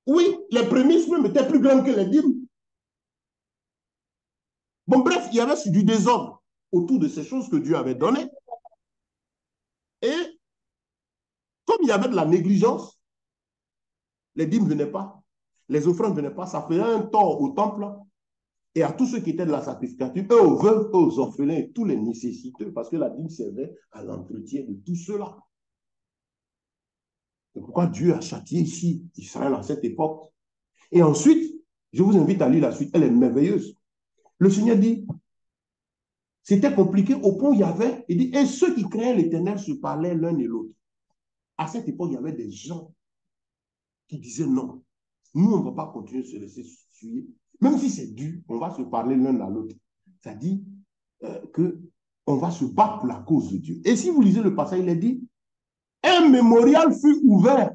[SPEAKER 1] Oui, les prémices même étaient plus grandes que les dîmes. Bon, bref, il y avait du désordre autour de ces choses que Dieu avait données. Et comme il y avait de la négligence, les dîmes ne venaient pas, les offrandes ne venaient pas, ça faisait un tort au temple et à tous ceux qui étaient de la sacrificature, eux aux veuves, eux aux orphelins, et tous les nécessiteux, parce que la dîme servait à l'entretien de tout cela. C'est pourquoi Dieu a châtié ici Israël à cette époque. Et ensuite, je vous invite à lire la suite, elle est merveilleuse. Le Seigneur dit, c'était compliqué au point où il y avait, il dit, et ceux qui craignaient l'Éternel se parlaient l'un et l'autre. À cette époque, il y avait des gens qui disaient non, nous, on ne va pas continuer de se laisser suivre. Même si c'est dur, on va se parler l'un à l'autre. Ça dit qu'on va se battre pour la cause de Dieu. Et si vous lisez le passage, il est dit, un mémorial fut ouvert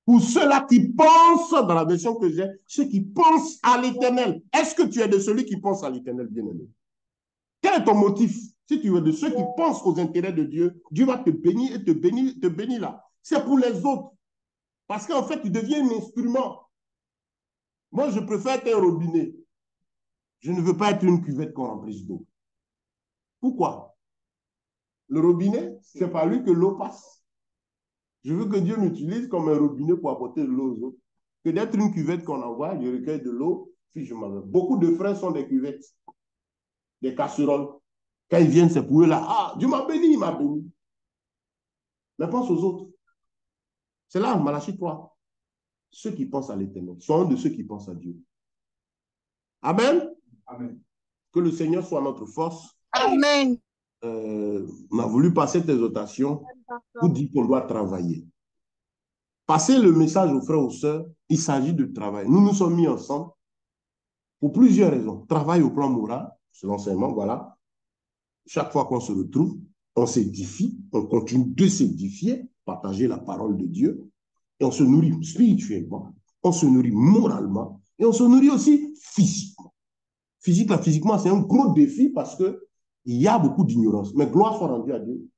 [SPEAKER 1] pour ceux-là qui pensent, dans la version que j'ai, ceux qui pensent à l'Éternel. Est-ce que tu es de celui qui pense à l'Éternel, bien-aimé? Quel est ton motif? Si tu es de ceux qui pensent aux intérêts de Dieu, Dieu va te bénir et te bénir là. C'est pour les autres. Parce qu'en fait, tu deviens un instrument. Moi, je préfère être un robinet. Je ne veux pas être une cuvette qu'on remplisse d'eau. Pourquoi? Le robinet, c'est par lui que l'eau passe. Je veux que Dieu m'utilise comme un robinet pour apporter de l'eau aux autres. Que d'être une cuvette qu'on envoie, je recueille de l'eau, puis je m'en vais. Beaucoup de frères sont des cuvettes, des casseroles. Quand ils viennent, c'est pour eux là. Ah, Dieu m'a béni, il m'a béni. Mais pense aux autres. C'est là, Malachie 3. Ceux qui pensent à l'Éternel sont de ceux qui pensent à Dieu. Amen.
[SPEAKER 4] Amen.
[SPEAKER 1] Que le Seigneur soit notre force.
[SPEAKER 3] Amen.
[SPEAKER 1] On a voulu passer cette exhortation pour dire qu'on doit travailler. Passer le message aux frères et aux sœurs, il s'agit de travail. Nous nous sommes mis ensemble pour plusieurs raisons. Travail au plan moral, c'est l'enseignement, voilà. Chaque fois qu'on se retrouve, on s'édifie, on continue de s'édifier, partager la parole de Dieu, et on se nourrit spirituellement, on se nourrit moralement, et on se nourrit aussi physiquement. Physiquement, c'est un gros défi parce qu'il y a beaucoup d'ignorance. Mais gloire soit rendue à Dieu. De toute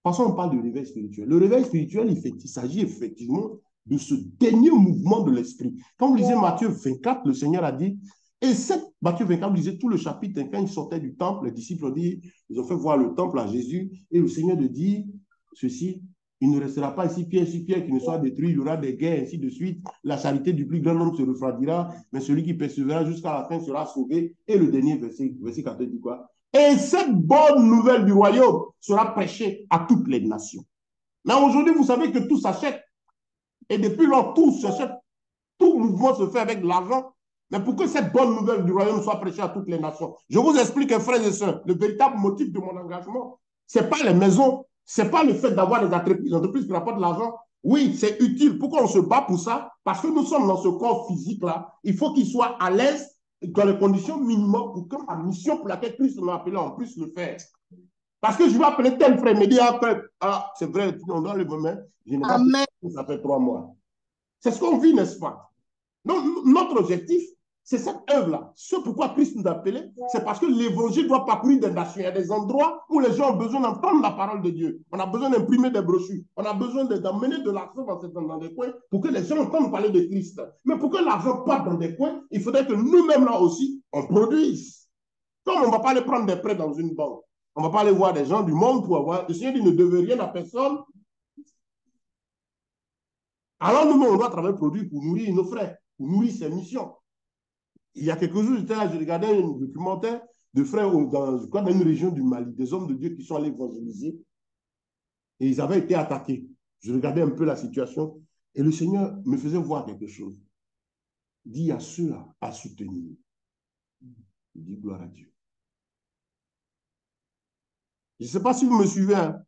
[SPEAKER 1] façon, on parle de réveil spirituel. Le réveil spirituel, il s'agit effectivement de ce dernier mouvement de l'esprit. Quand vous lisez Matthieu 24, le Seigneur a dit, et Matthieu 24, vous lisez tout le chapitre, quand ils sortaient du temple, les disciples ont dit, ils ont fait voir le temple à Jésus, et le Seigneur de dit ceci, il ne restera pas ici pierre sur pierre qui ne soit détruit, il y aura des guerres, ainsi de suite. La charité du plus grand nombre se refroidira, mais celui qui persévérera jusqu'à la fin sera sauvé. Et le dernier verset 14 dit quoi? Et cette bonne nouvelle du royaume sera prêchée à toutes les nations. Mais aujourd'hui, vous savez que tout s'achète. Et depuis lors, tout s'achète. Tout mouvement se fait avec de l'argent. Mais pour que cette bonne nouvelle du royaume soit prêchée à toutes les nations, je vous explique, frères et sœurs, le véritable motif de mon engagement, ce n'est pas les maisons, ce n'est pas le fait d'avoir des entreprises qui rapportent de l'argent. Oui, c'est utile. Pourquoi on se bat pour ça? Parce que nous sommes dans ce corps physique-là. Il faut qu'il soit à l'aise dans les conditions minimum pour que la mission pour laquelle Christ m'a appelé, on puisse le faire. Parce que je vais appeler tel frère, me dire après, ah, c'est vrai, on doit le remettre. Je n'ai pas pu, ça fait 3 mois. C'est ce qu'on vit, n'est-ce pas? Donc, notre objectif, c'est cette œuvre-là. Ce pourquoi Christ nous a appelés, c'est parce que l'évangile doit parcourir des nations. Il y a des endroits où les gens ont besoin d'entendre la parole de Dieu. On a besoin d'imprimer des brochures. On a besoin d'amener de l'argent dans des coins pour que les gens entendent parler de Christ. Mais pour que l'argent parte dans des coins, il faudrait que nous-mêmes là aussi, on produise. Comme on ne va pas aller prendre des prêts dans une banque, on ne va pas aller voir des gens du monde pour avoir. Le Seigneur dit ne devez rien à personne. Alors nous, on doit travailler produit pour nourrir nos frères, pour nourrir ces missions. Il y a quelques jours, j'étais là, je regardais un documentaire de frères dans une région du Mali, des hommes de Dieu qui sont allés évangéliser et ils avaient été attaqués. Je regardais un peu la situation et le Seigneur me faisait voir quelque chose. Il dit à ceux à soutenir. Il dit gloire à Dieu. Je ne sais pas si vous me suivez. Hein?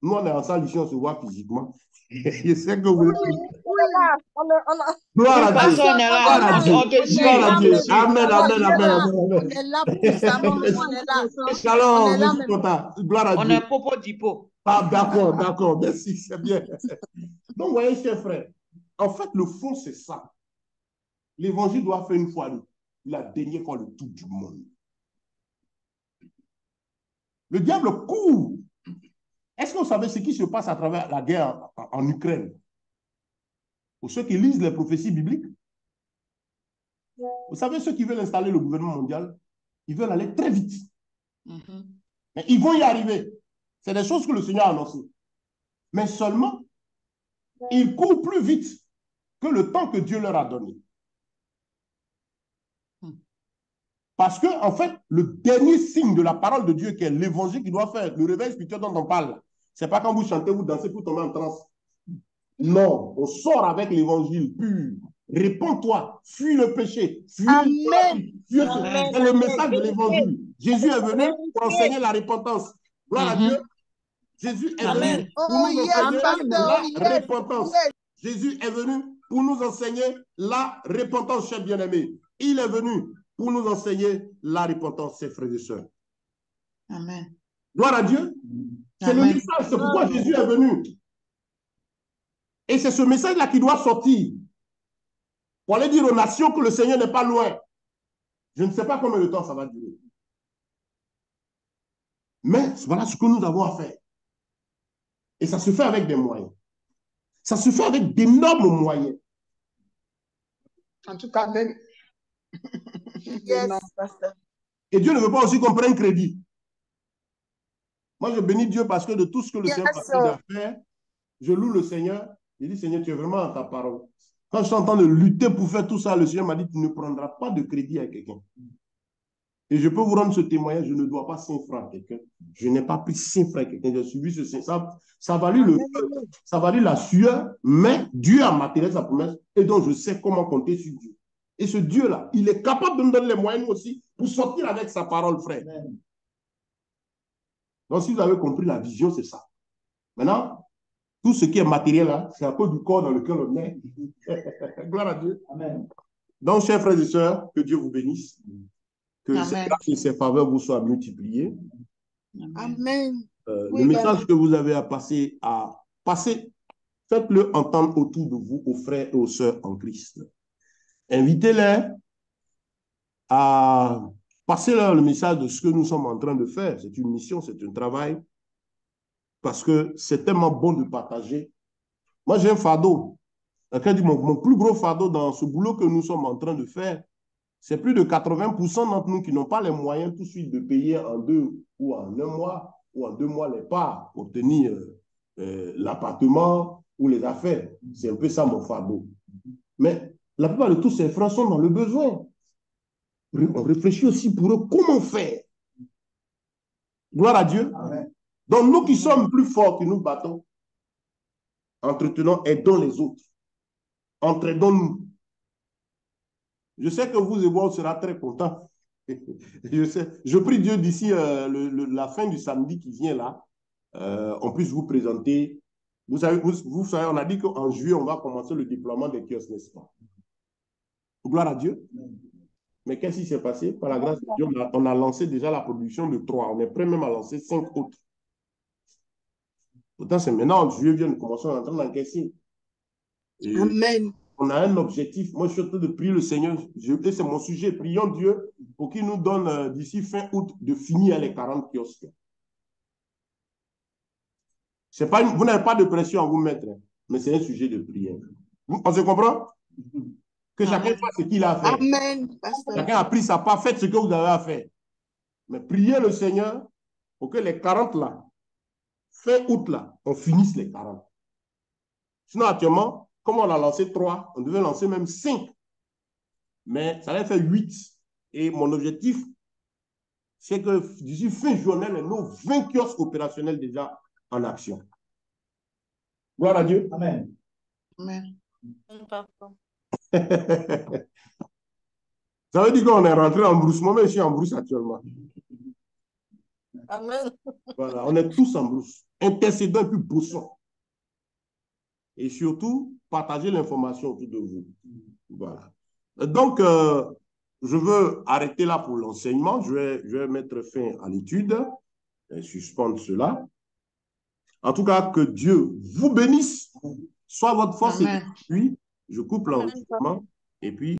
[SPEAKER 1] Nous, on est en salle ici, on se voit physiquement. Je sais que vous... Gloire à Dieu.
[SPEAKER 4] Pasteur, on est là. On te suit.
[SPEAKER 1] Gloire à
[SPEAKER 4] On
[SPEAKER 1] Dieu.
[SPEAKER 4] te suit.
[SPEAKER 1] Amen, amen, amen,
[SPEAKER 3] On
[SPEAKER 1] amen.
[SPEAKER 3] est là puissamment, on est là.
[SPEAKER 1] Shalom,
[SPEAKER 3] On est là,
[SPEAKER 1] je suis content. Gloire à
[SPEAKER 4] On
[SPEAKER 1] Dieu.
[SPEAKER 4] est popo dipo.
[SPEAKER 1] Ah, d'accord, d'accord. Merci, c'est bien. Donc, vous voyez, chers frères, en fait, le fond, c'est ça. L'évangile doit faire une fois, la dernière fois, le tour du monde. Le diable court. Est-ce que vous savez ce qui se passe à travers la guerre en Ukraine? Pour ceux qui lisent les prophéties bibliques, vous savez, ceux qui veulent installer le gouvernement mondial, ils veulent aller très vite. Mais ils vont y arriver. C'est des choses que le Seigneur a annoncées. Mais seulement, ils courent plus vite que le temps que Dieu leur a donné. Parce que, en fait, le dernier signe de la parole de Dieu, qui est l'évangile qui doit faire, le réveil spirituel dont on parle, ce n'est pas quand vous chantez, vous dansez pour tomber en transe. Non, on sort avec l'évangile pur. Réponds-toi, fuis le péché, fuis
[SPEAKER 3] Amen.
[SPEAKER 1] c'est le message de l'évangile. Jésus est venu pour enseigner la repentance. Gloire à Dieu. Jésus est venu pour nous enseigner la repentance. Jésus est venu pour nous enseigner la repentance, chers bien-aimés. Il est venu pour nous enseigner la repentance, chers frères et sœurs.
[SPEAKER 4] Amen.
[SPEAKER 1] Gloire à Dieu. C'est le message, c'est pourquoi Jésus est venu. Et c'est ce message-là qui doit sortir pour aller dire aux nations que le Seigneur n'est pas loin. Je ne sais pas combien de temps ça va durer. Mais voilà ce que nous avons à faire. Et ça se fait avec des moyens. Ça se fait avec d'énormes moyens.
[SPEAKER 3] En tout cas, même.
[SPEAKER 2] Yes.
[SPEAKER 1] Et Dieu ne veut pas aussi qu'on prenne crédit. Moi, je bénis Dieu parce que de tout ce que le Seigneur m'a fait à faire, je loue le Seigneur. Je dis, Seigneur, tu es vraiment dans ta parole. Quand je suis en train de lutter pour faire tout ça, le Seigneur m'a dit, tu ne prendras pas de crédit à quelqu'un. Et je peux vous rendre ce témoignage, je ne dois pas 5 francs à quelqu'un. Je n'ai pas pris 5 francs à quelqu'un. J'ai suivi ce 5 francs. Ça a valu la sueur, mais Dieu a matérialisé sa promesse et donc je sais comment compter sur Dieu. Et ce Dieu-là, il est capable de nous donner les moyens aussi pour sortir avec sa parole, frère. Donc, si vous avez compris la vision, c'est ça. Maintenant, tout ce qui est matériel, là, c'est un peu du corps dans lequel on est. Gloire à Dieu. Amen. Donc, chers frères et sœurs, que Dieu vous bénisse. Que ses grâces et ses faveurs vous soient multipliées.
[SPEAKER 3] Amen.
[SPEAKER 1] Le message que vous avez à passer, faites-le entendre autour de vous, aux frères et aux sœurs en Christ. Invitez-les à passer leur le message de ce que nous sommes en train de faire. C'est une mission, c'est un travail. Parce que c'est tellement bon de partager. Moi, j'ai un fardeau. Quelqu'un dit, mon plus gros fardeau dans ce boulot que nous sommes en train de faire, c'est plus de 80% d'entre nous qui n'ont pas les moyens tout de suite de payer en 2 ou en 1 mois ou en 2 mois les parts pour tenir l'appartement ou les affaires. C'est un peu ça mon fardeau. Mais la plupart de tous ces frères sont dans le besoin. On réfléchit aussi pour eux comment faire. Gloire à Dieu. Amen. Donc nous qui sommes plus forts, qui nous battons, entretenons, aidons les autres. Entraidons-nous. Je sais que vous et moi, on sera très contents. Je sais. Je prie Dieu d'ici la fin du samedi qui vient là, on puisse vous présenter. Vous savez, on a dit qu'en juillet, on va commencer le déploiement des kiosques, n'est-ce pas? Gloire à Dieu. Mais qu'est-ce qui s'est passé? Par la grâce de Dieu, on a lancé déjà la production de 3. On est prêt même à lancer 5 autres. Pourtant, c'est maintenant, en juillet, vient de commencer, on est en train d'encaisser.
[SPEAKER 3] Amen.
[SPEAKER 1] On a un objectif. Moi, je suis en train de prier le Seigneur. Et c'est mon sujet. Prions Dieu pour qu'il nous donne d'ici fin août de finir les 40 kiosques. Vous n'avez pas de pression à vous mettre, mais c'est un sujet de prière. On se comprend? Que chacun fasse ce qu'il a à faire.
[SPEAKER 3] Amen.
[SPEAKER 1] Chacun a pris sa part. Faites ce que vous avez à faire. Mais priez le Seigneur pour que les 40 là, fin août là, on finisse les 40. Sinon, actuellement, comme on a lancé 3, on devait lancer même 5. Mais ça allait faire 8. Et mon objectif, c'est que d'ici fin journée, nos 20 kiosques opérationnels déjà en action. Gloire à Dieu. Amen.
[SPEAKER 4] Amen.
[SPEAKER 1] Ça veut dire qu'on est rentré en brousse. Moi-même, je suis en brousse actuellement.
[SPEAKER 2] Amen.
[SPEAKER 1] Voilà, on est tous en brousse. intercédons et puis bossons. Et surtout, partagez l'information autour de vous. Voilà. Donc, je veux arrêter là pour l'enseignement. Je vais mettre fin à l'étude et suspendre cela. En tout cas, que Dieu vous bénisse, soit votre force et puis je coupe l'enregistrement et puis